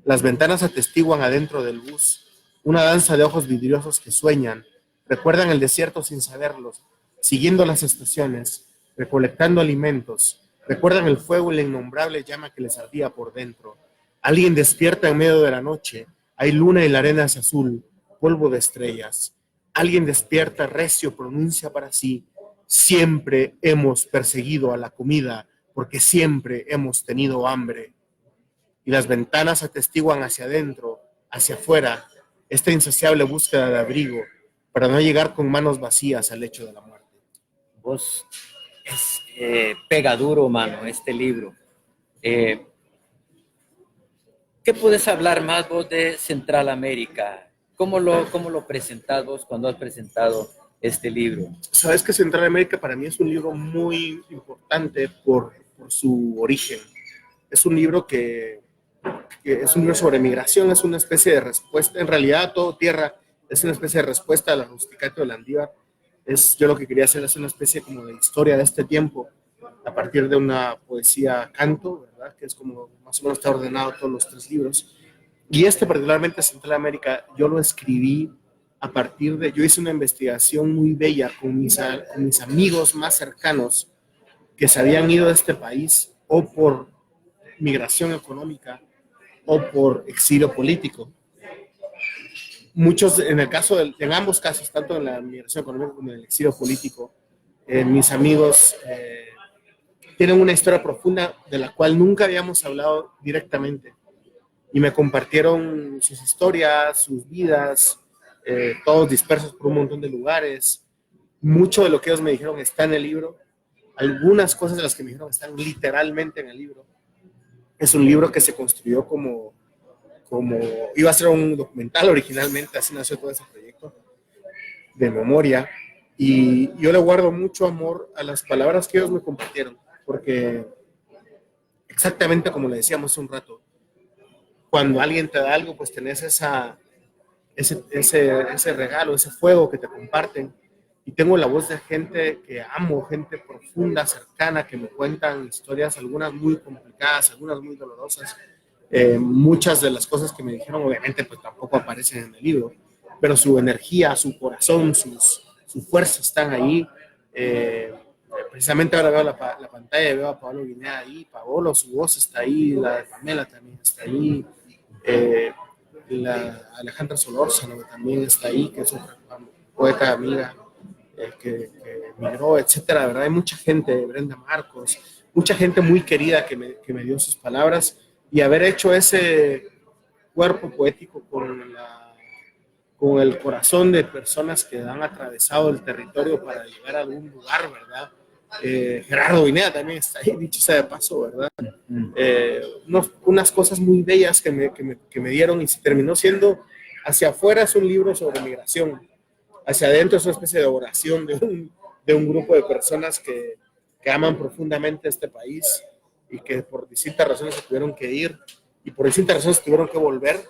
Las ventanas atestiguan adentro del bus una danza de ojos vidriosos que sueñan, recuerdan el desierto sin saberlos, siguiendo las estaciones, recolectando alimentos, recuerdan el fuego y la innombrable llama que les ardía por dentro. Alguien despierta en medio de la noche, hay luna y la arena es azul, polvo de estrellas. Alguien despierta recio, pronuncia para sí: siempre hemos perseguido a la comida, porque siempre hemos tenido hambre. Y las ventanas atestiguan hacia adentro, hacia afuera, esta insaciable búsqueda de abrigo, para no llegar con manos vacías al lecho de la muerte. Vos pega duro, mano, este libro. ¿Qué puedes hablar más vos de Central América? ¿Cómo lo presentás vos cuando has presentado este libro? Sabes que Central América para mí es un libro muy importante por su origen. Es un libro que es un libro sobre migración, es una especie de respuesta, en realidad todo Tierra es una especie de respuesta a la Rusticato de Landívar. Yo lo que quería hacer es una especie como de historia de este tiempo, a partir de una poesía canto, ¿verdad? Que es como más o menos está ordenado todos los 3 libros. Y particularmente Central América, yo lo escribí a partir yo hice una investigación muy bella con mis amigos más cercanos que se habían ido de este país o por migración económica o por exilio político. Muchos, en ambos casos, tanto en la migración económica como en el exilio político, mis amigos tienen una historia profunda de la cual nunca habíamos hablado directamente. Y me compartieron sus historias, sus vidas, todos dispersos por un montón de lugares. Mucho de lo que ellos me dijeron está en el libro. Algunas cosas de las que me dijeron están literalmente en el libro. Es un libro que se construyó como iba a ser un documental originalmente, así nació todo ese proyecto de memoria. Y yo le guardo mucho amor a las palabras que ellos me compartieron, porque exactamente como le decíamos hace un rato, cuando alguien te da algo, pues tenés ese regalo, ese fuego que te comparten. Y tengo la voz de gente que amo, gente profunda, cercana, que me cuentan historias, algunas muy complicadas, algunas muy dolorosas. Muchas de las cosas que me dijeron, obviamente, pues tampoco aparecen en el libro, pero su energía, su corazón, su fuerza están ahí. precisamente ahora veo la pantalla y veo a Pablo Guinea ahí, Paolo, su voz está ahí, la de Pamela también está ahí, la Alejandra Solórzano también está ahí, que es otra poeta amiga que migró, etcétera. La verdad, hay mucha gente, Brenda Marcos, mucha gente muy querida que me dio sus palabras, y haber hecho ese cuerpo poético con el corazón de personas que han atravesado el territorio para llegar a algún lugar, ¿verdad? Gerardo Guinea también está ahí, dicho sea de paso, ¿verdad? Unas cosas muy bellas que me dieron, y se terminó siendo, hacia afuera es un libro sobre migración, hacia adentro es una especie de oración de un grupo de personas que aman profundamente este país y que por distintas razones se tuvieron que ir y por distintas razones tuvieron que volver,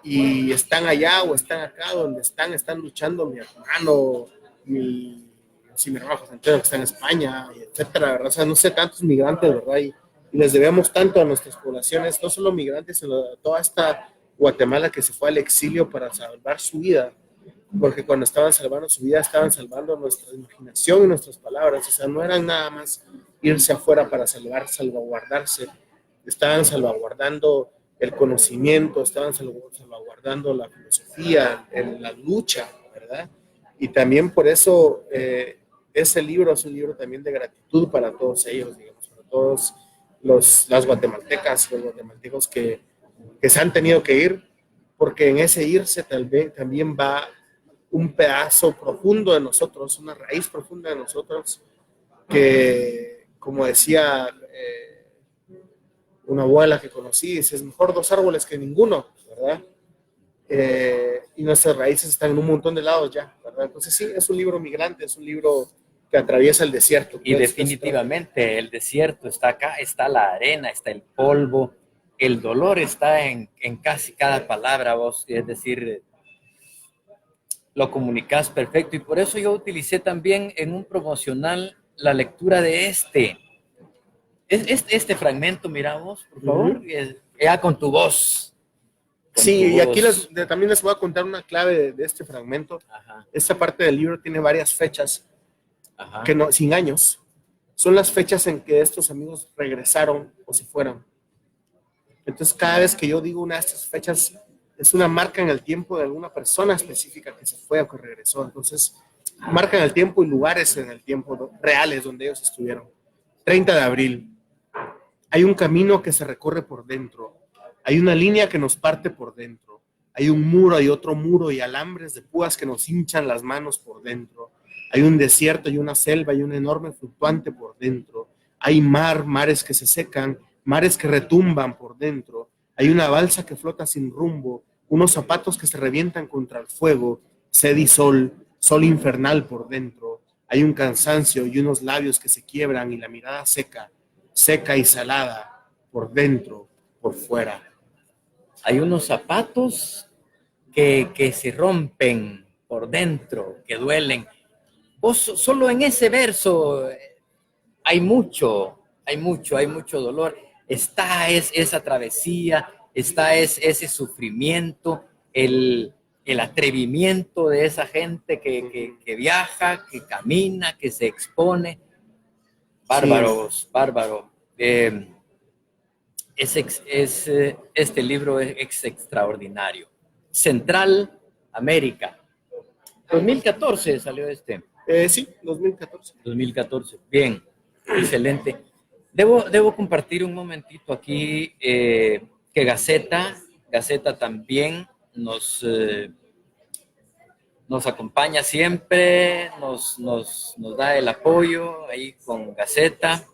y están allá o están acá donde están luchando. Mi hermano, mi hermano José Antonio, que está en España, etcétera, ¿verdad? O sea, no sé, tantos migrantes, ¿verdad? Y les debemos tanto a nuestras poblaciones, no solo migrantes, sino a toda esta Guatemala que se fue al exilio para salvar su vida, porque cuando estaban salvando su vida, estaban salvando nuestra imaginación y nuestras palabras. O sea, no eran nada más irse afuera para salvaguardarse, estaban salvaguardando el conocimiento, estaban salvaguardando la filosofía, la lucha, ¿verdad? Y también por eso ese libro es un libro también de gratitud para todos ellos, digamos, para todos las guatemaltecas, los guatemaltecos que se han tenido que ir, porque en ese irse también va un pedazo profundo de nosotros, una raíz profunda de nosotros, que, como decía una abuela que conocí, dice, es mejor 2 árboles que ninguno, ¿verdad? Y nuestras raíces están en un montón de lados ya, ¿verdad? Entonces sí, es un libro migrante, es un libro que atraviesa el desierto. Y definitivamente el desierto está acá, está la arena, está el polvo, el dolor está en casi cada palabra, vos, es decir, lo comunicas perfecto, y por eso yo utilicé también en un promocional la lectura de este fragmento, mira vos, por favor, ya con tu voz. Sí, y aquí también les voy a contar una clave de este fragmento. Ajá. Esta parte del libro tiene varias fechas, Ajá. que no, sin años. Son las fechas en que estos amigos regresaron o se fueron. Entonces, cada vez que yo digo una de estas fechas, es una marca en el tiempo de alguna persona específica que se fue o que regresó. Entonces, marcan el tiempo y lugares en el tiempo reales donde ellos estuvieron. 30 de abril. Hay un camino que se recorre por dentro. Hay una línea que nos parte por dentro. Hay un muro, hay otro muro y alambres de púas que nos hinchan las manos por dentro. Hay un desierto y una selva y un enorme fluctuante por dentro. Hay mares que se secan, mares que retumban por dentro. Hay una balsa que flota sin rumbo, unos zapatos que se revientan contra el fuego, sed y sol infernal por dentro. Hay un cansancio y unos labios que se quiebran y la mirada seca y salada, por dentro, por fuera. Hay unos zapatos que se rompen por dentro, que duelen. Vos, solo en ese verso hay mucho dolor. Está esa travesía, está ese sufrimiento, el atrevimiento de esa gente que viaja, que camina, que se expone. Bárbaros, sí. Bárbaro. Este libro es extraordinario. Central América. 2014 salió este. Sí, 2014. 2014, bien, excelente. Debo compartir un momentito aquí que Gaceta también nos acompaña siempre, nos da el apoyo ahí con Gaceta.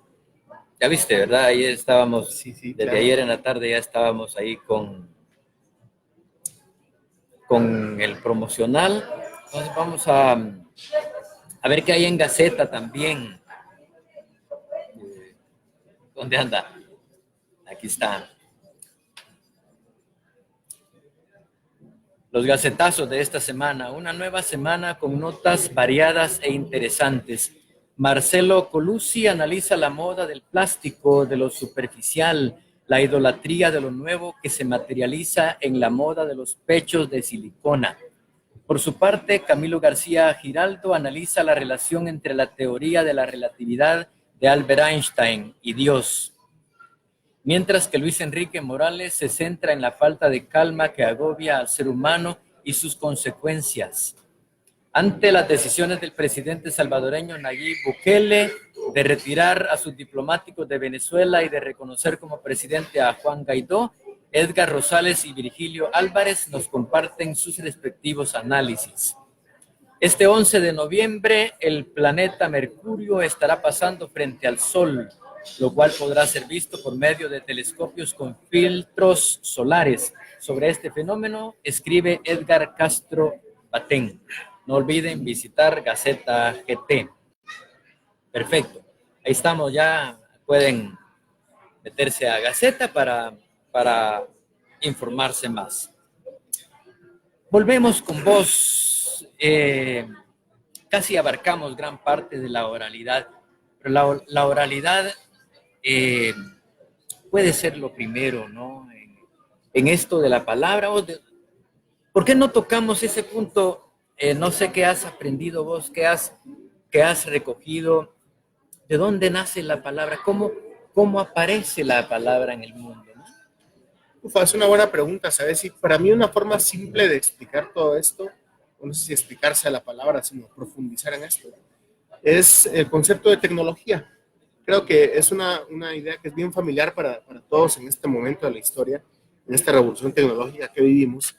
Ya viste, ¿verdad? Ahí estábamos, sí, desde claro. Ayer en la tarde ya estábamos ahí con el promocional. Entonces vamos a ver qué hay en Gaceta también. ¿Dónde anda? Aquí está. Los gacetazos de esta semana. Una nueva semana con notas variadas e interesantes. Marcelo Colucci analiza la moda del plástico, de lo superficial, la idolatría de lo nuevo que se materializa en la moda de los pechos de silicona. Por su parte, Camilo García Giraldo analiza la relación entre la teoría de la relatividad de Albert Einstein y Dios, mientras que Luis Enrique Morales se centra en la falta de calma que agobia al ser humano y sus consecuencias. Ante las decisiones del presidente salvadoreño Nayib Bukele de retirar a sus diplomáticos de Venezuela y de reconocer como presidente a Juan Guaidó, Edgar Rosales y Virgilio Álvarez nos comparten sus respectivos análisis. Este 11 de noviembre, el planeta Mercurio estará pasando frente al Sol, lo cual podrá ser visto por medio de telescopios con filtros solares. Sobre este fenómeno escribe Edgar Castro Batén. No olviden visitar Gaceta GT. Perfecto. Ahí estamos, ya pueden meterse a Gaceta para informarse más. Volvemos con vos. Casi abarcamos gran parte de la oralidad, pero la oralidad puede ser lo primero, ¿no? En esto de la palabra. ¿Por qué no tocamos ese punto? No sé qué has aprendido vos, qué has recogido, de dónde nace la palabra, cómo aparece la palabra en el mundo, ¿no? Es una buena pregunta, ¿sabes? Y para mí una forma simple de explicar todo esto, no sé si explicarse a la palabra, sino profundizar en esto, es el concepto de tecnología. Creo que es una idea que es bien familiar para todos en este momento de la historia, en esta revolución tecnológica que vivimos.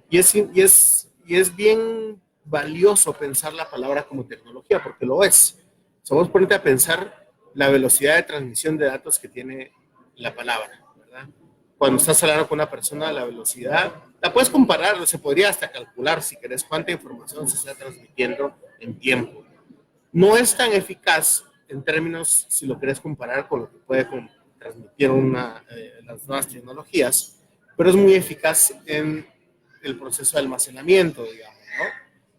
Y es bien valioso pensar la palabra como tecnología, porque lo es. Vamos a ponerte a pensar la velocidad de transmisión de datos que tiene la palabra, ¿verdad? Cuando estás hablando con una persona, la velocidad, la puedes comparar, se podría hasta calcular, si querés, cuánta información se está transmitiendo en tiempo. No es tan eficaz en términos, si lo querés comparar con lo que puede transmitir las nuevas tecnologías, pero es muy eficaz en el proceso de almacenamiento, digamos, ¿no?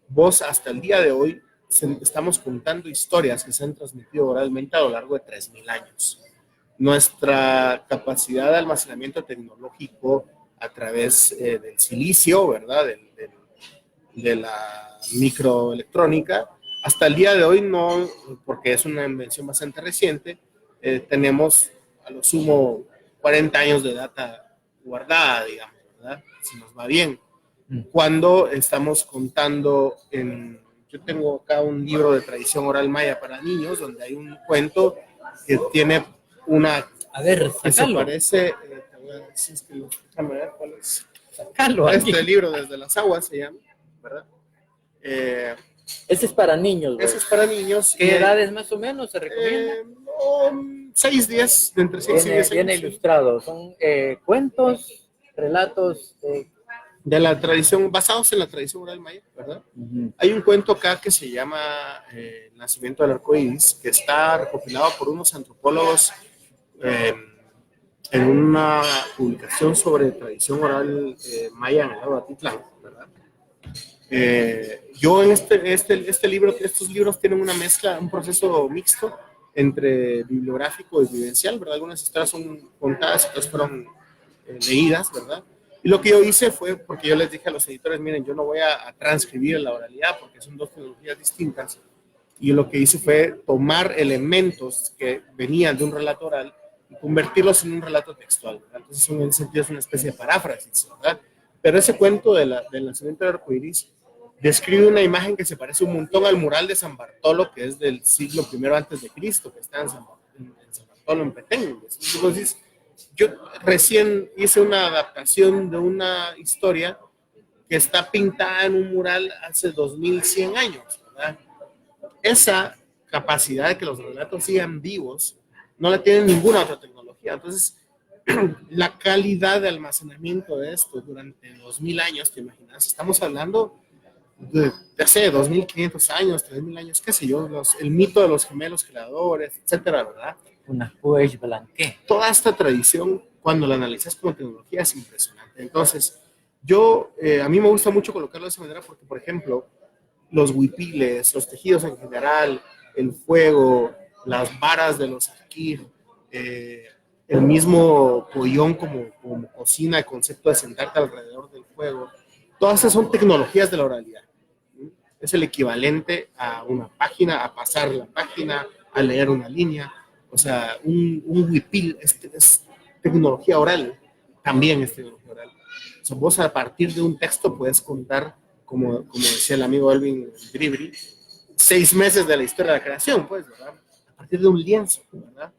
Vos hasta el día de hoy estamos contando historias que se han transmitido oralmente a lo largo de 3.000 años. Nuestra capacidad de almacenamiento tecnológico a través del silicio, ¿verdad? De la microelectrónica, hasta el día de hoy no, porque es una invención bastante reciente, tenemos a lo sumo 40 años de data guardada, digamos, ¿verdad? Si nos va bien. Cuando estamos contando yo tengo acá un libro de tradición oral maya para niños, donde hay un cuento que tiene a ver, que se parece, te voy a decir, déjame ver cuál es. Sacalo aquí. Este libro, Desde las Aguas, se llama, ¿verdad? Ese es para niños, güey. Ese es para niños. ¿Qué edades más o menos se recomienda? 6, 10, de entre 6 y 10 años. Viene ilustrado. Son cuentos, relatos. De la tradición, basados en la tradición oral maya, ¿verdad? Hay un cuento acá que se llama El nacimiento del arco iris, que está recopilado por unos antropólogos en una publicación sobre tradición oral maya en el lago de Atitlán, ¿verdad? Yo en este libro, estos libros tienen una mezcla, un proceso mixto entre bibliográfico y vivencial, ¿verdad? Algunas historias son contadas, otras fueron leídas, ¿verdad? Y lo que yo hice fue, porque yo les dije a los editores, miren, yo no voy a transcribir la oralidad porque son dos tecnologías distintas. Y lo que hice fue tomar elementos que venían de un relato oral y convertirlos en un relato textual, ¿verdad? Entonces, en ese sentido, es una especie de paráfrasis, ¿verdad? Pero ese cuento del nacimiento del arco iris describe una imagen que se parece un montón al mural de San Bartolo, que es del siglo I antes de Cristo, que está en San Bartolo, en Petén. Entonces, yo recién hice una adaptación de una historia que está pintada en un mural hace 2100 años, ¿verdad? Esa capacidad de que los relatos sigan vivos no la tiene ninguna otra tecnología. Entonces, la calidad de almacenamiento de esto durante 2000 años, ¿te imaginas? Estamos hablando de hace 2500 años, 3000 años, qué sé yo, el mito de los gemelos creadores, etcétera, ¿verdad? Una Puig Blanqué. Toda esta tradición, cuando la analizas como tecnología, es impresionante. Entonces, a mí me gusta mucho colocarlo de esa manera porque, por ejemplo, los huipiles, los tejidos en general, el fuego, las varas de los arquir, el mismo pollón como cocina, el concepto de sentarte alrededor del fuego, todas esas son tecnologías de la oralidad. es el equivalente a una página, a pasar la página, a leer una línea. O sea, un huipil es tecnología oral, también es tecnología oral. O sea, vos a partir de un texto puedes contar, como decía el amigo Elvin Bribri, 6 meses de la historia de la creación, pues, ¿verdad? A partir de un lienzo, ¿verdad?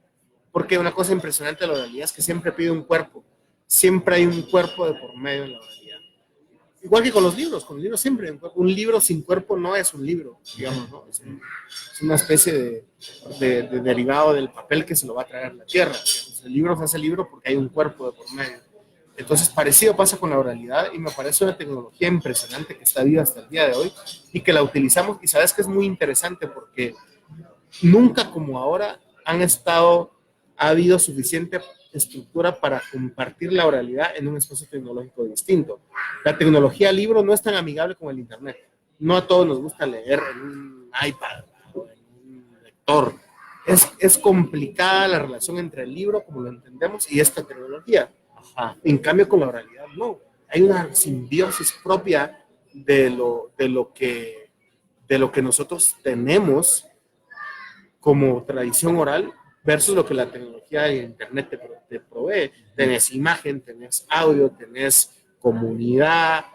Porque una cosa impresionante de la oralidad es que siempre pide un cuerpo. Siempre hay un cuerpo de por medio en la oralidad. Igual que con los libros siempre hay un cuerpo. Un libro sin cuerpo no es un libro, digamos, ¿no? Es una especie de derivado del papel que se lo va a traer la tierra. Digamos. El libro se hace libro porque hay un cuerpo de por medio. Entonces, parecido pasa con la oralidad y me parece una tecnología impresionante que está viva hasta el día de hoy y que la utilizamos. Y sabes que es muy interesante porque nunca como ahora ha habido suficiente estructura para compartir la oralidad en un espacio tecnológico distinto. La tecnología libro no es tan amigable como el internet. No a todos nos gusta leer en un iPad o en un lector. Es complicada la relación entre el libro, como lo entendemos, y esta tecnología. Ajá. En cambio, con la oralidad, no. Hay una simbiosis propia de lo que nosotros tenemos como tradición oral versus lo que la tecnología de internet te provee. Tenés imagen, tenés audio, tenés comunidad,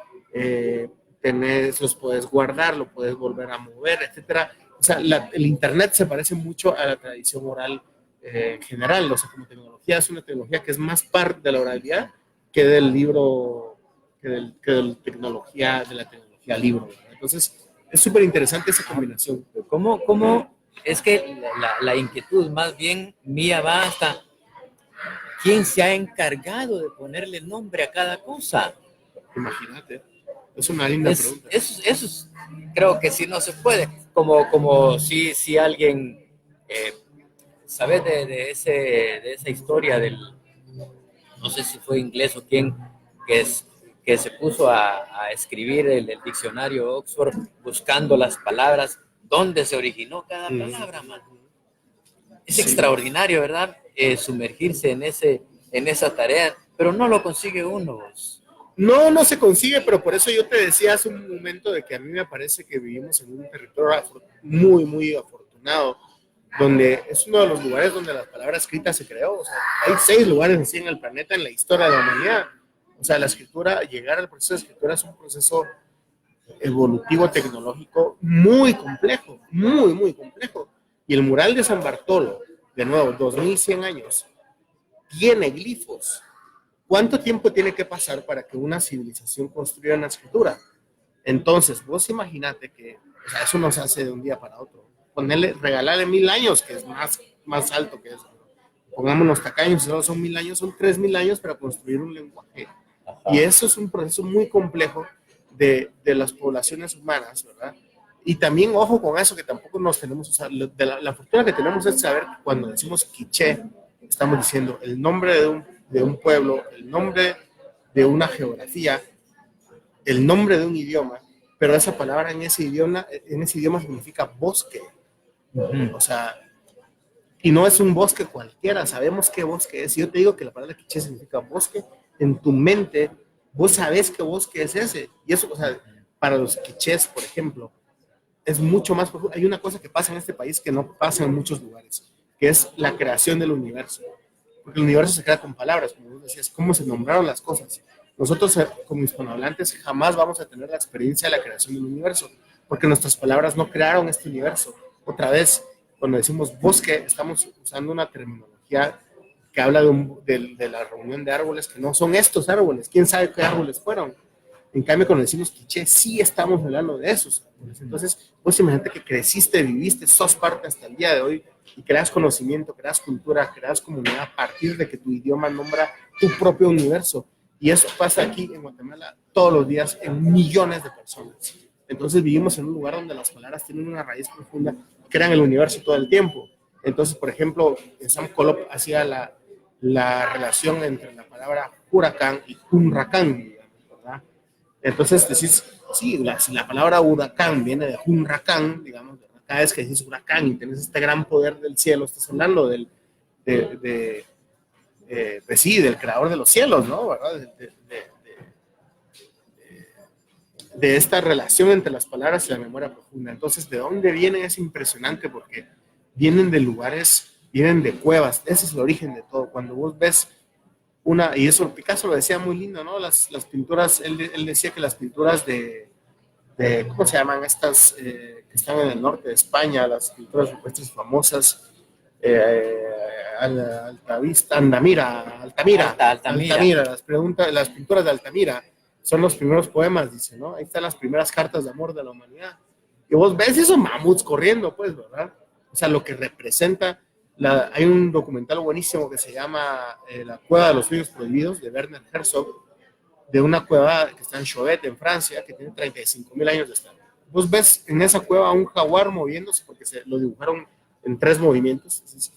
los puedes guardar, lo puedes volver a mover, etcétera. O sea, el internet se parece mucho a la tradición oral en general. O sea, como tecnología es una tecnología que es más parte de la oralidad que del libro, de la tecnología libro. ¿Verdad? Entonces, es súper interesante esa combinación. ¿Cómo es que la inquietud más bien mía va hasta quién se ha encargado de ponerle nombre a cada cosa? Imagínate, es una linda pregunta. Eso creo que sí no se puede, como si alguien, ¿sabes de esa historia no sé si fue inglés o quién, que se puso a escribir el diccionario Oxford buscando las palabras, dónde se originó cada palabra, man. Es extraordinario, ¿verdad? Sumergirse en esa tarea, pero no lo consigue uno. No se consigue, pero por eso yo te decía hace un momento de que a mí me parece que vivimos en un territorio muy, muy afortunado, donde es uno de los lugares donde la palabra escrita se creó. O sea, hay 6 lugares así en el planeta, en la historia de la humanidad. O sea, la escritura, llegar al proceso de escritura es un proceso evolutivo tecnológico muy complejo, muy, muy complejo. Y el mural de San Bartolo, de nuevo, 2100 años, tiene glifos. ¿Cuánto tiempo tiene que pasar para que una civilización construya una escritura? Entonces, vos imaginate que, o sea, eso no se hace de un día para otro. Regalarle 1000 años, que es más alto que eso. Pongámonos tacaños, si solo son 1000 años, son 3000 años para construir un lenguaje. Ajá. Y eso es un proceso muy complejo de las poblaciones humanas, ¿verdad? Y también, ojo con eso, que tampoco nos tenemos, o sea, la fortuna que tenemos es saber que cuando decimos quiché, estamos diciendo el nombre de un pueblo, el nombre de una geografía, el nombre de un idioma, pero esa palabra en ese idioma significa bosque. O sea, y no es un bosque cualquiera, sabemos qué bosque es. Si yo te digo que la palabra quiché significa bosque, en tu mente vos sabés qué bosque es ese. Y eso, o sea, para los quichés, por ejemplo, es mucho más profundo. Hay una cosa que pasa en este país que no pasa en muchos lugares, que es la creación del universo. Porque el universo se crea con palabras, como vos decías, cómo se nombraron las cosas. Nosotros, como hispanohablantes, jamás vamos a tener la experiencia de la creación del universo, porque nuestras palabras no crearon este universo. Otra vez, cuando decimos bosque, estamos usando una terminología que habla de la reunión de árboles que no son estos árboles. ¿Quién sabe qué árboles fueron? En cambio, cuando decimos quiché, sí estamos hablando de esos árboles. Entonces, vos imagínate que creciste, viviste, sos parte hasta el día de hoy y creas conocimiento, creas cultura, creas comunidad a partir de que tu idioma nombra tu propio universo. Y eso pasa aquí en Guatemala todos los días en millones de personas. Entonces vivimos en un lugar donde las palabras tienen una raíz profunda, crean el universo todo el tiempo. Entonces, por ejemplo, Sam Colop hacía la relación entre la palabra huracán y huracán, ¿verdad? Entonces decís, sí, si la palabra huracán viene de huracán, digamos, cada vez que dices huracán y tenés este gran poder del cielo, estás hablando del creador de los cielos, ¿no? ¿Verdad? de esta relación entre las palabras y la memoria profunda. Entonces, ¿de dónde vienen? Es impresionante porque vienen de lugares, vienen de cuevas. Ese es el origen de todo. Cuando vos ves y eso Picasso lo decía muy lindo, ¿no? Las pinturas, él decía que las pinturas ¿cómo se llaman estas que están en el norte de España, las pinturas rupestres famosas? Altamira, las pinturas de Altamira son los primeros poemas, dice, ¿no? Ahí están las primeras cartas de amor de la humanidad. Y vos ves esos mamuts corriendo, pues, ¿verdad? O sea, lo que representa, hay un documental buenísimo que se llama La Cueva de los Sueños Prohibidos, de Werner Herzog, de una cueva que está en Chauvet, en Francia, que tiene 35.000 años de estar. Vos ves en esa cueva un jaguar moviéndose, porque lo dibujaron en 3 movimientos. Entonces,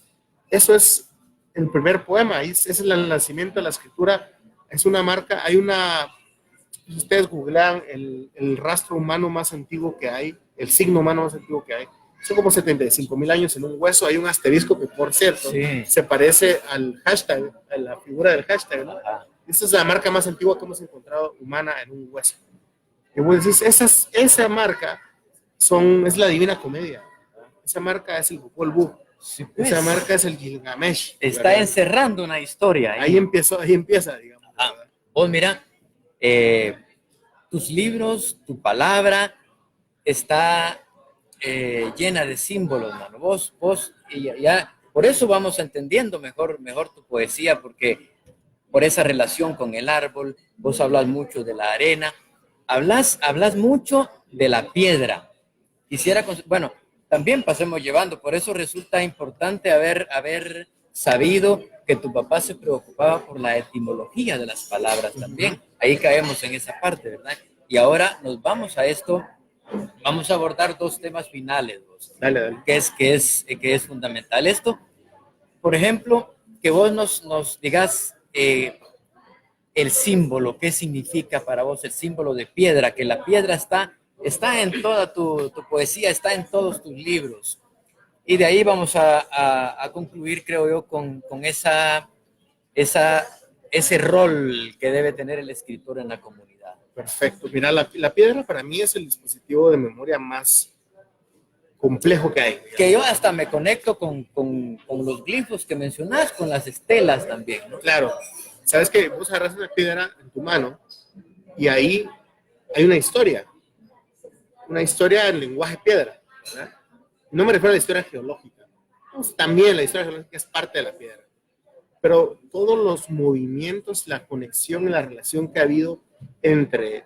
eso es el primer poema, ese es el nacimiento de la escritura, es una marca, si ustedes googlean el rastro humano más antiguo que hay, el signo humano más antiguo que hay, son como 75.000 años en un hueso, hay un asterisco que, por cierto, se parece al hashtag, a la figura del hashtag, ¿no? Esa es la marca más antigua que hemos encontrado humana en un hueso. Y vos decís, esa marca es la Divina Comedia, esa marca es el Popol Vuh. Sí, pues. Esa marca es el Gilgamesh. Está encerrando una historia. Ahí empieza, digamos. Vos mira, tus libros, tu palabra está llena de símbolos, mano. Vos y ya, por eso vamos entendiendo mejor tu poesía, porque por esa relación con el árbol, vos hablas mucho de la arena, hablas mucho de la piedra. Bueno, también pasemos llevando, por eso resulta importante haber sabido que tu papá se preocupaba por la etimología de las palabras también. Ahí caemos en esa parte, ¿verdad? Y ahora nos vamos a esto, vamos a abordar 2 temas finales, Dale. que es fundamental. Esto, por ejemplo, que vos nos digas el símbolo, qué significa para vos el símbolo de piedra, que la piedra está en toda tu poesía, está en todos tus libros. Y de ahí vamos a concluir, creo yo, con ese rol que debe tener el escritor en la comunidad. Perfecto. Mira, la piedra para mí es el dispositivo de memoria más complejo que hay. Digamos. Que yo hasta me conecto con los glifos que mencionás, con las estelas también, ¿no? Claro. Sabes que vos agarras una piedra en tu mano y ahí hay una historia en lenguaje piedra, ¿verdad? No me refiero a la historia geológica, pues también la historia geológica es parte de la piedra, pero todos los movimientos, la conexión y la relación que ha habido entre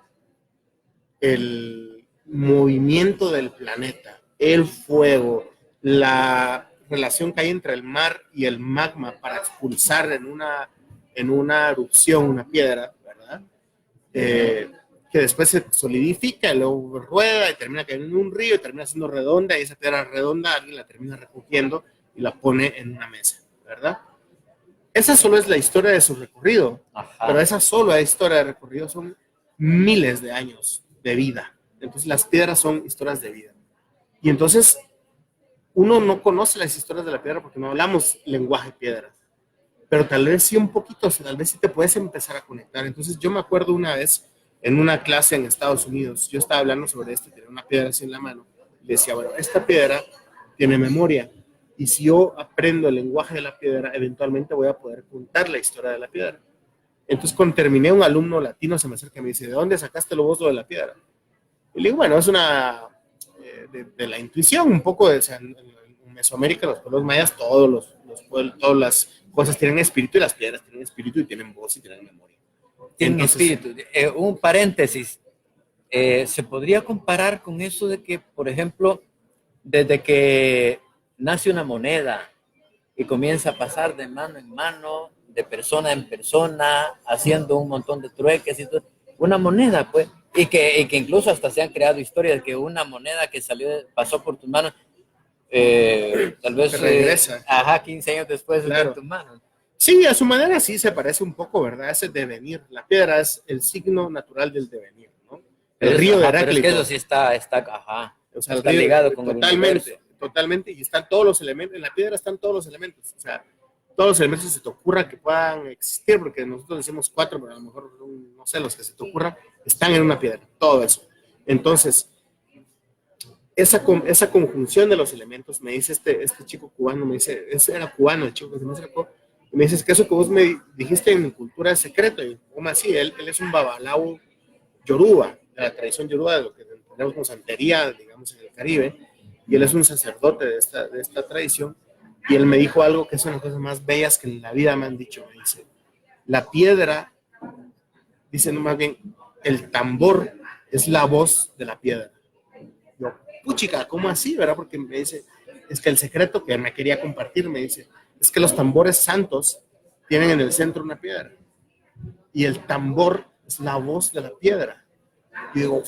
el movimiento del planeta, el fuego, la relación que hay entre el mar y el magma para expulsar en una erupción una piedra, ¿verdad? Que después se solidifica, y luego rueda y termina cayendo en un río y termina siendo redonda, y esa piedra redonda alguien la termina recogiendo y la pone en una mesa, ¿verdad? Esa solo es la historia de su recorrido. Ajá. Pero esa sola historia de recorrido son miles de años de vida. Entonces las piedras son historias de vida. Y entonces uno no conoce las historias de la piedra porque no hablamos lenguaje piedra. Pero tal vez sí un poquito, tal vez sí te puedes empezar a conectar. Entonces yo me acuerdo una vez en una clase en Estados Unidos, yo estaba hablando sobre esto, tenía una piedra así en la mano, y decía, bueno, esta piedra tiene memoria, y si yo aprendo el lenguaje de la piedra, eventualmente voy a poder contar la historia de la piedra. Entonces, cuando terminé, un alumno latino se me acerca y me dice, ¿de dónde sacaste lo vos de la piedra? Y le digo, bueno, es una, de la intuición, un poco, o sea, en Mesoamérica, los pueblos mayas, todas las cosas tienen espíritu, y las piedras tienen espíritu, y tienen voz, y tienen memoria. Tienen espíritu. Un paréntesis, ¿se podría comparar con eso de que, por ejemplo, desde que nace una moneda y comienza a pasar de mano en mano, de persona en persona, haciendo un montón de trueques y todo, una moneda, pues, y que incluso hasta se han creado historias de que una moneda que pasó por tus manos, tal vez regresa. 15 años después claro. de tus manos. Sí, a su manera sí se parece un poco, ¿verdad? Ese devenir. La piedra es el signo natural del devenir, ¿no? El río de Heráclito. Pero es que eso sí está o sea, está ligado con totalmente, el universo. Totalmente, y están todos los elementos, en la piedra están todos los elementos, o sea, todos los elementos que se te ocurra que puedan existir, porque nosotros decimos 4, pero a lo mejor, no sé, los que se te ocurran, están en una piedra, todo eso. Entonces, esa conjunción de los elementos, me dice este chico cubano, me dice, ese era cubano el chico que se me acercó, y me dice, que eso que vos me dijiste en mi cultura es secreto. Y como así, él es un babalao yoruba, de la tradición yoruba, de lo que tenemos como santería, digamos, en el Caribe, y él es un sacerdote de esta tradición, y él me dijo algo que es una de las cosas más bellas que en la vida me han dicho. Me dice, la piedra, dice, no, más bien, el tambor es la voz de la piedra. Yo, puchica, ¿cómo así, verdad? Porque me dice, es que el secreto que me quería compartir, me dice, es que los tambores santos tienen en el centro una piedra, y el tambor es la voz de la piedra. Y digo,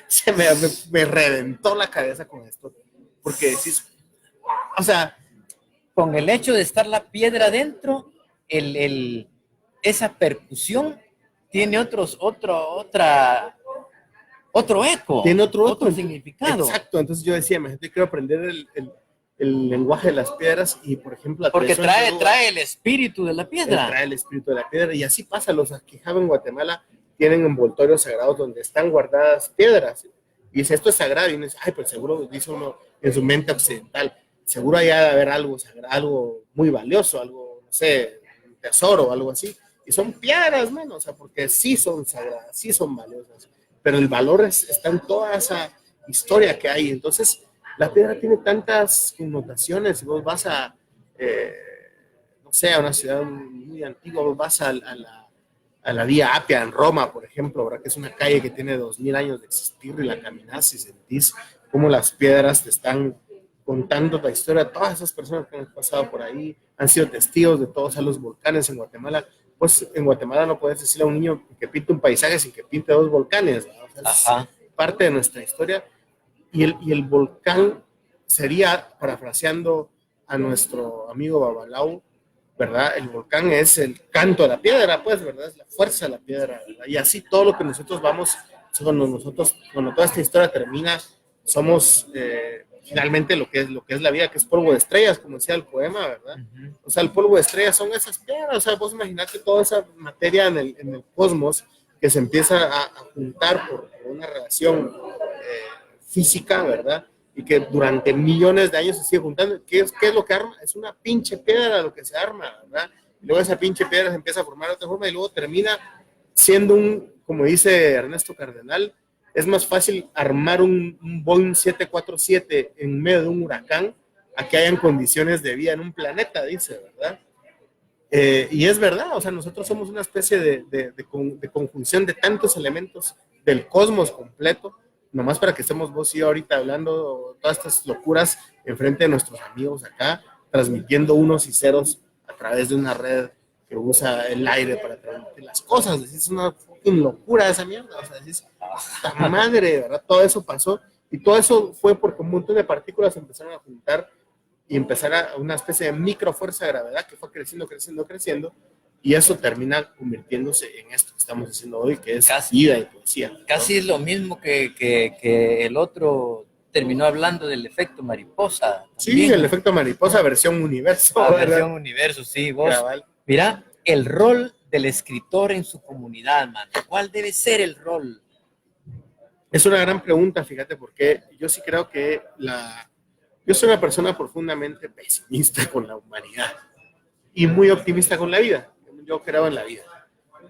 se me reventó la cabeza con esto, porque decís, o sea, Con el hecho de estar la piedra dentro, esa percusión tiene otro eco, tiene otro significado. Exacto, entonces yo decía, imagínate, quiero aprender el lenguaje de las piedras y, por ejemplo, Porque trae el espíritu de la piedra. trae el espíritu de la piedra, y así pasa. Los Aquijaba en Guatemala tienen envoltorios sagrados donde están guardadas piedras, y dice, esto es sagrado, y uno dice, ay, pues seguro, dice uno en su mente occidental, seguro hay de haber algo sagrado, algo muy valioso, algo, no sé, un tesoro o algo así, y son piedras, menos, o sea, porque sí son sagradas, sí son valiosas, pero el valor está en toda esa historia que hay. Entonces, la piedra tiene tantas connotaciones. Si vos vas no sé, a una ciudad muy antigua, vos vas a la Vía Apia en Roma, por ejemplo, ¿verdad? Que es una calle que tiene 2000 años de existir, y la caminás y sentís cómo las piedras te están contando la historia de todas esas personas que han pasado por ahí, han sido testigos de todos los volcanes en Guatemala. Pues en Guatemala no puedes decirle a un niño que pinte un paisaje sin que pinte 2 volcanes, ¿verdad? O sea, es parte de nuestra historia. Y el volcán sería, parafraseando a nuestro amigo Babalao, ¿verdad? El volcán es el canto de la piedra, pues, ¿verdad? Es la fuerza de la piedra, ¿verdad? Y así todo lo que nosotros vamos, cuando toda esta historia termina, somos finalmente lo que es la vida, que es polvo de estrellas, como decía el poema, ¿verdad? Uh-huh. O sea, el polvo de estrellas son esas piedras. O sea, vos imaginate toda esa materia en el cosmos que se empieza a juntar por una relación física, ¿verdad? Y que durante millones de años se sigue juntando. ¿Qué es lo que arma? Es una pinche piedra lo que se arma, ¿verdad? Y luego esa pinche piedra se empieza a formar de otra forma, y luego termina siendo como dice Ernesto Cardenal, es más fácil armar un Boeing 747 en medio de un huracán a que hayan condiciones de vida en un planeta, dice, ¿verdad? Y es verdad, o sea, nosotros somos una especie de conjunción de tantos elementos del cosmos completo, nomás para que estemos vos y yo ahorita hablando todas estas locuras enfrente de nuestros amigos acá, transmitiendo unos y ceros a través de una red que usa el aire para transmitir las cosas. Es una fucking locura esa mierda, o sea, decís, ¡ta madre!, ¿verdad? Todo eso pasó, y todo eso fue porque un montón de partículas se empezaron a juntar y empezar a una especie de microfuerza de gravedad que fue creciendo, creciendo, creciendo, y eso termina convirtiéndose en esto que estamos haciendo hoy, que es vida y poesía, ¿no? Casi es lo mismo que el otro terminó hablando del efecto mariposa. Sí, el efecto mariposa, versión universo. Versión universo, sí, vos. Cabal. Mira, el rol del escritor en su comunidad, mano. ¿Cuál debe ser el rol? Es una gran pregunta, fíjate, porque yo sí creo que yo soy una persona profundamente pesimista con la humanidad y muy optimista con la vida. Yo creo en la vida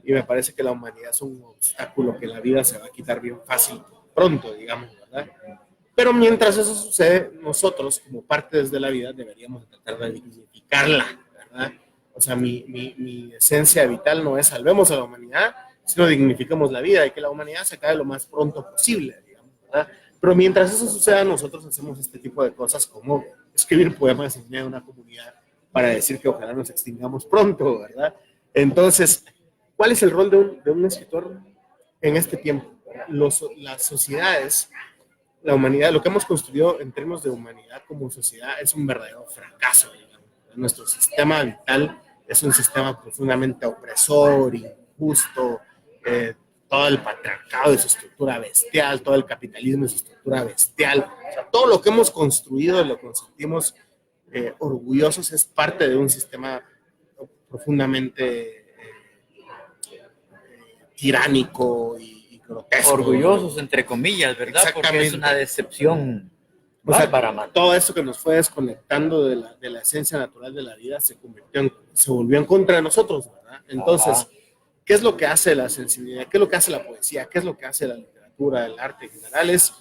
y me parece que la humanidad es un obstáculo que la vida se va a quitar bien fácil pronto, digamos, ¿verdad? Pero mientras eso sucede, nosotros como partes de la vida deberíamos tratar de dignificarla, ¿verdad? O sea, mi esencia vital no es salvemos a la humanidad, sino dignificamos la vida y que la humanidad se acabe lo más pronto posible, digamos, ¿verdad? Pero mientras eso suceda, nosotros hacemos este tipo de cosas como escribir poemas en medio de una comunidad para decir que ojalá nos extingamos pronto, ¿verdad? Entonces, ¿cuál es el rol de un escritor en este tiempo? Las sociedades, la humanidad, lo que hemos construido en términos de humanidad como sociedad es un verdadero fracaso, digamos. Nuestro sistema vital es un sistema profundamente opresor, injusto, todo el patriarcado de su estructura bestial, todo el capitalismo de su estructura bestial. O sea, todo lo que hemos construido, lo que nos sentimos orgullosos, es parte de un sistema profundamente tiránico y grotesco. Orgullosos, entre comillas, ¿verdad? Porque es Exactamente. una decepción O sea, bárbara, man. todo eso que nos fue desconectando de la esencia natural de la vida se volvió en contra de nosotros, ¿verdad? Entonces, Ajá. ¿qué es lo que hace la sensibilidad? ¿Qué es lo que hace la poesía? ¿Qué es lo que hace la literatura, el arte en general? Es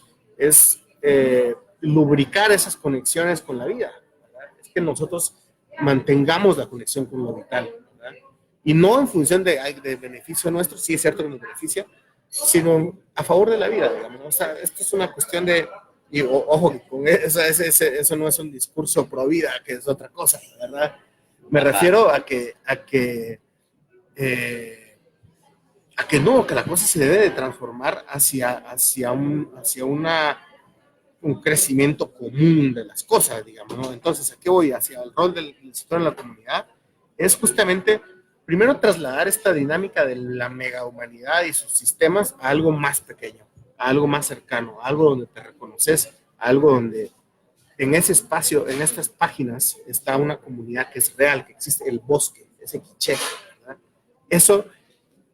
lubricar esas conexiones con la vida, ¿verdad? Es que nosotros mantengamos la conexión con lo vital, ¿verdad? Y no en función de beneficio nuestro, sí es cierto que nos beneficia, sino a favor de la vida, digamos. O sea, esto es una cuestión de, y ojo, con eso no es un discurso pro vida, que es otra cosa, ¿verdad? Me refiero a que no, que la cosa se debe de transformar hacia un crecimiento común de las cosas, digamos, ¿no? Entonces, ¿a qué voy? Hacia el rol del sector en la comunidad, es justamente, primero, trasladar esta dinámica de la mega humanidad y sus sistemas a algo más pequeño, a algo más cercano, a algo donde te reconoces, a algo donde en ese espacio, en estas páginas, está una comunidad que es real, que existe, el bosque, ese quiché, ¿verdad? Eso,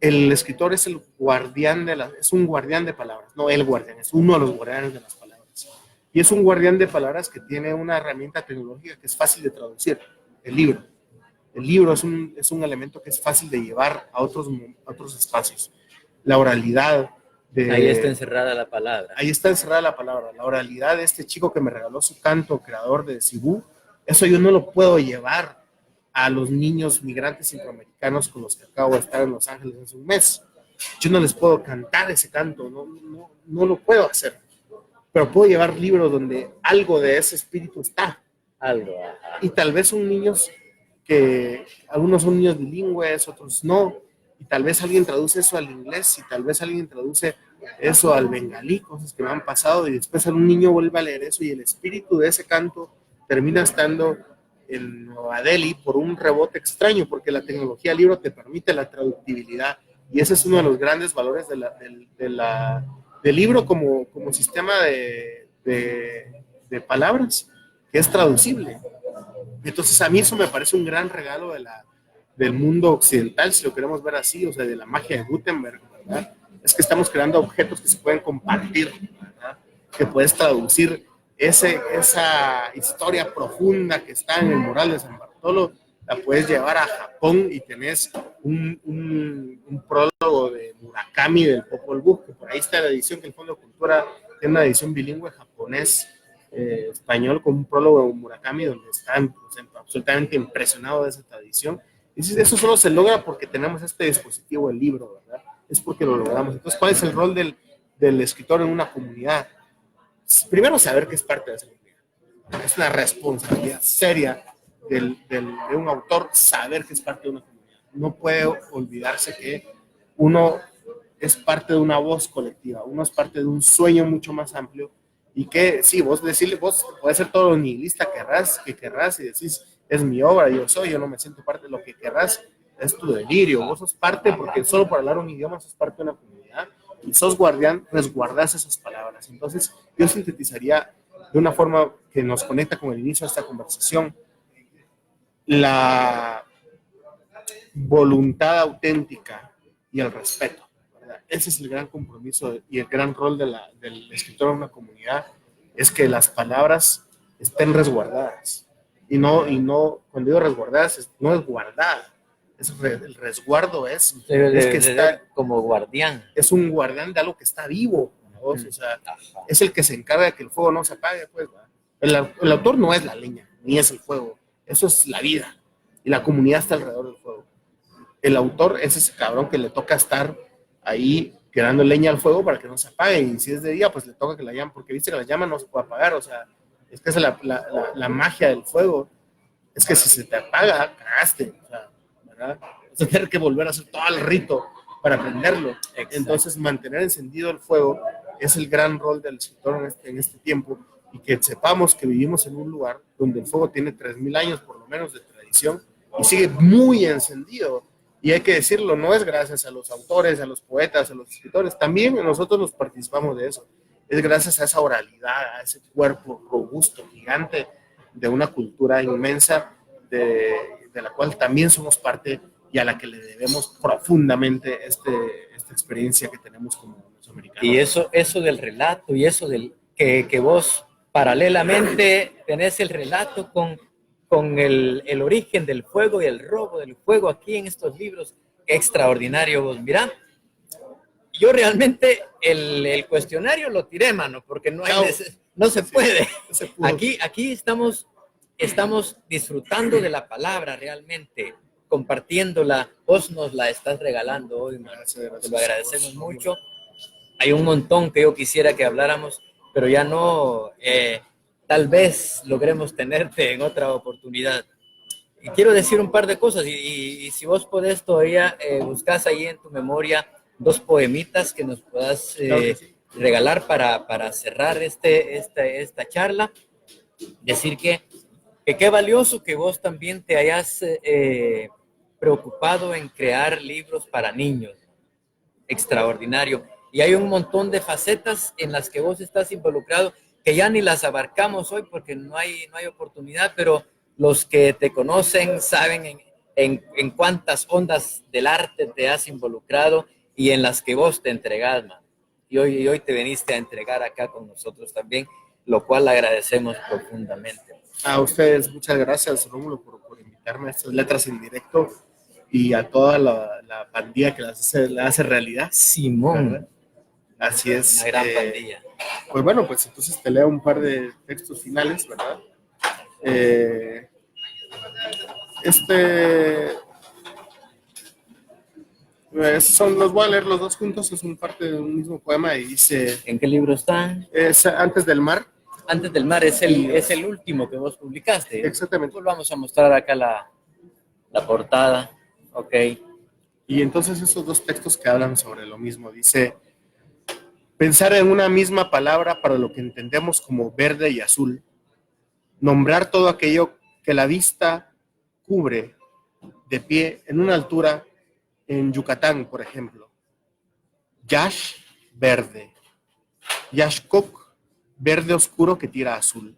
el escritor es el guardián es un guardián de palabras, no el guardián, es uno de los guardianes de las palabras. Y es un guardián de palabras que tiene una herramienta tecnológica que es fácil de traducir, el libro. El libro es un elemento que es fácil de llevar a otros espacios. La oralidad. Ahí está encerrada la palabra. Ahí está encerrada la palabra. La oralidad de este chico que me regaló su canto, creador de Cibú, eso yo no lo puedo llevar a los niños migrantes centroamericanos con los que acabo de estar en Los Ángeles hace un mes. Yo no les puedo cantar ese canto, no lo puedo hacer. Pero puedo llevar libros donde algo de ese espíritu está. Algo. Ajá. Y tal vez son niños algunos son niños bilingües, otros no. Y tal vez alguien traduce eso al inglés y tal vez alguien traduce eso al bengalí, cosas que me han pasado. Y después un niño vuelve a leer eso y el espíritu de ese canto termina estando en Nueva Delhi por un rebote extraño, porque la tecnología del libro te permite la traductibilidad. Y ese es uno de los grandes valores del libro como sistema de palabras, que es traducible. Entonces a mí eso me parece un gran regalo del mundo occidental, si lo queremos ver así, o sea, de la magia de Gutenberg, ¿verdad? Es que estamos creando objetos que se pueden compartir, ¿verdad? Que puedes traducir esa historia profunda que está en el mural de San Bartolo, la puedes llevar a Japón y tenés un prólogo de Murakami del Popol Vuh, que por ahí está la edición que el Fondo de Cultura tiene una edición bilingüe japonés, español, con un prólogo de Murakami donde están absolutamente impresionado de esa tradición. Y eso solo se logra porque tenemos este dispositivo, el libro, ¿verdad? Es porque lo logramos. Entonces, ¿cuál es el rol del escritor en una comunidad? Primero, saber que es parte de esa comunidad. Es una responsabilidad seria de un autor saber que es parte de una comunidad. No puede olvidarse que uno es parte de una voz colectiva, uno es parte de un sueño mucho más amplio y que, sí, vos puedes ser todo lo nihilista que querrás y decís, es mi obra, yo no me siento parte de lo que querrás, es tu delirio, vos sos parte porque solo por hablar un idioma sos parte de una comunidad y sos guardián, resguardás esas palabras. Entonces, yo sintetizaría de una forma que nos conecta con el inicio de esta conversación, la voluntad auténtica y el respeto, ¿verdad? Ese es el gran compromiso y el gran rol del escritor en una comunidad, es que las palabras estén resguardadas. Y no, cuando digo resguardadas, no es guardada. El resguardo es que está como guardián. Es un guardián de algo que está vivo, ¿no? O sea, es el que se encarga de que el fuego no se apague, pues, ¿verdad? El autor no es la leña, ni es el fuego. Eso es la vida. Y la comunidad está alrededor del fuego. El autor es ese cabrón que le toca estar ahí tirando leña al fuego para que no se apague. Y si es de día, pues le toca que la llama, porque viste que la llama no se puede apagar. O sea, es que es la magia del fuego. Es que si se te apaga, cagaste. O sea, ¿verdad? Vas a tener que volver a hacer todo el rito para prenderlo. Exacto. Entonces, mantener encendido el fuego es el gran rol del escritor en este tiempo. Y que sepamos que vivimos en un lugar donde el fuego tiene 3000 años por lo menos de tradición y sigue muy encendido. Y hay que decirlo, no es gracias a los autores, a los poetas, a los escritores, también nosotros nos participamos de eso. Es gracias a esa oralidad, a ese cuerpo robusto, gigante, de una cultura inmensa, de la cual también somos parte y a la que le debemos profundamente esta experiencia que tenemos como norteamericanos. Y eso del relato y eso del que vos paralelamente tenés el relato con el origen del fuego y el robo del fuego aquí en estos libros, extraordinario vos. Mirá, yo realmente el cuestionario lo tiré, mano, porque no se puede. Aquí estamos disfrutando de la palabra realmente, compartiéndola. Vos nos la estás regalando hoy, mano. Te lo agradecemos mucho. Hay un montón que yo quisiera que habláramos, pero ya no, tal vez logremos tenerte en otra oportunidad. Y quiero decir un par de cosas, y si vos podés todavía, buscas ahí en tu memoria 2 poemitas que nos puedas regalar para cerrar esta charla. Decir que qué valioso que vos también te hayas preocupado en crear libros para niños. Extraordinario. Y hay un montón de facetas en las que vos estás involucrado que ya ni las abarcamos hoy porque no hay oportunidad, pero los que te conocen saben en cuántas ondas del arte te has involucrado y en las que vos te entregás, man. Y hoy te veniste a entregar acá con nosotros también, lo cual agradecemos profundamente. A ustedes, muchas gracias, Rómulo, por invitarme a estas letras en directo y a toda la pandilla que la hace realidad. Simón. ¿Verdad? Así es. Una gran pandilla. Pues bueno, pues entonces te leo un par de textos finales, ¿verdad? Los voy a leer los dos juntos, es un parte de un mismo poema y dice... ¿En qué libro está? Es Antes del mar. Antes del mar es el último que vos publicaste. Exactamente. Pues vamos a mostrar acá la portada. Ok. Y entonces esos dos textos que hablan sobre lo mismo, dice... Pensar en una misma palabra para lo que entendemos como verde y azul. Nombrar todo aquello que la vista cubre de pie en una altura en Yucatán, por ejemplo. Yash, verde. Yashkok, verde oscuro que tira azul.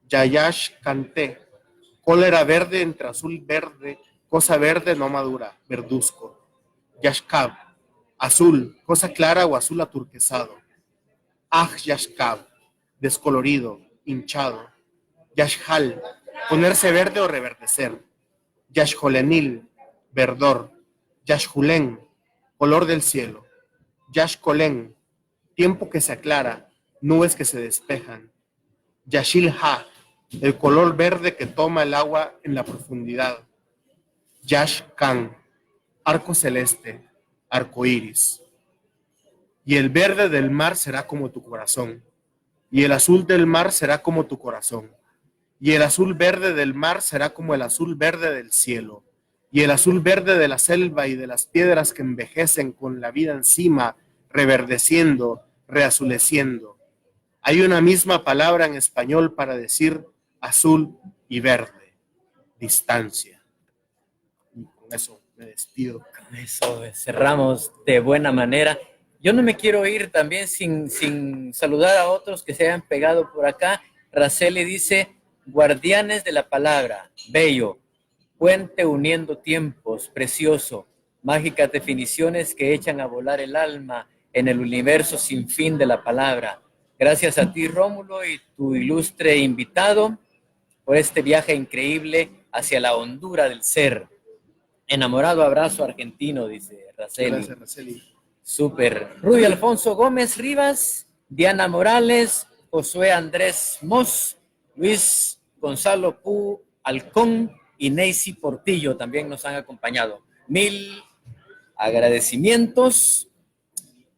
Yayash canté, cólera verde entre azul verde, cosa verde no madura, verduzco. Yashkab, azul, cosa clara o azul aturquesado. Yashkab, descolorido, hinchado. Yashhal, ponerse verde o reverdecer. Yashholenil, verdor. Yashhulen, color del cielo. Yashkolen, tiempo que se aclara, nubes que se despejan. Yashilha, el color verde que toma el agua en la profundidad. Yashkan, arco celeste, arco iris. Y el verde del mar será como tu corazón, y el azul del mar será como tu corazón, y el azul verde del mar será como el azul verde del cielo, y el azul verde de la selva y de las piedras que envejecen con la vida encima, reverdeciendo, reazuleciendo. Hay una misma palabra en español para decir azul y verde, distancia. Y con eso me despido. Con eso cerramos de buena manera. Yo no me quiero ir también sin saludar a otros que se hayan pegado por acá. Raceli dice, guardianes de la palabra, bello, puente uniendo tiempos, precioso, mágicas definiciones que echan a volar el alma en el universo sin fin de la palabra. Gracias a ti, Rómulo, y tu ilustre invitado por este viaje increíble hacia la hondura del ser. Enamorado abrazo argentino, dice Raceli. Gracias, Raceli. Súper. Rudy Alfonso Gómez Rivas, Diana Morales, Josué Andrés Mos, Luis Gonzalo Pu Alcón y Neisy Portillo también nos han acompañado. 1000 agradecimientos.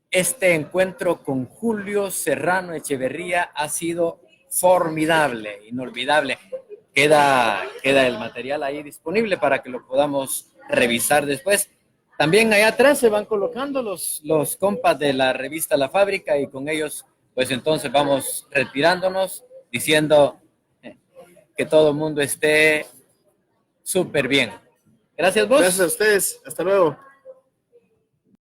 Este encuentro con Julio Serrano Echeverría ha sido formidable, inolvidable. Queda el material ahí disponible para que lo podamos revisar después. También allá atrás se van colocando los compas de la revista La Fábrica y con ellos, pues entonces vamos retirándonos diciendo que todo el mundo esté súper bien. Gracias, vos. Gracias a ustedes. Hasta luego.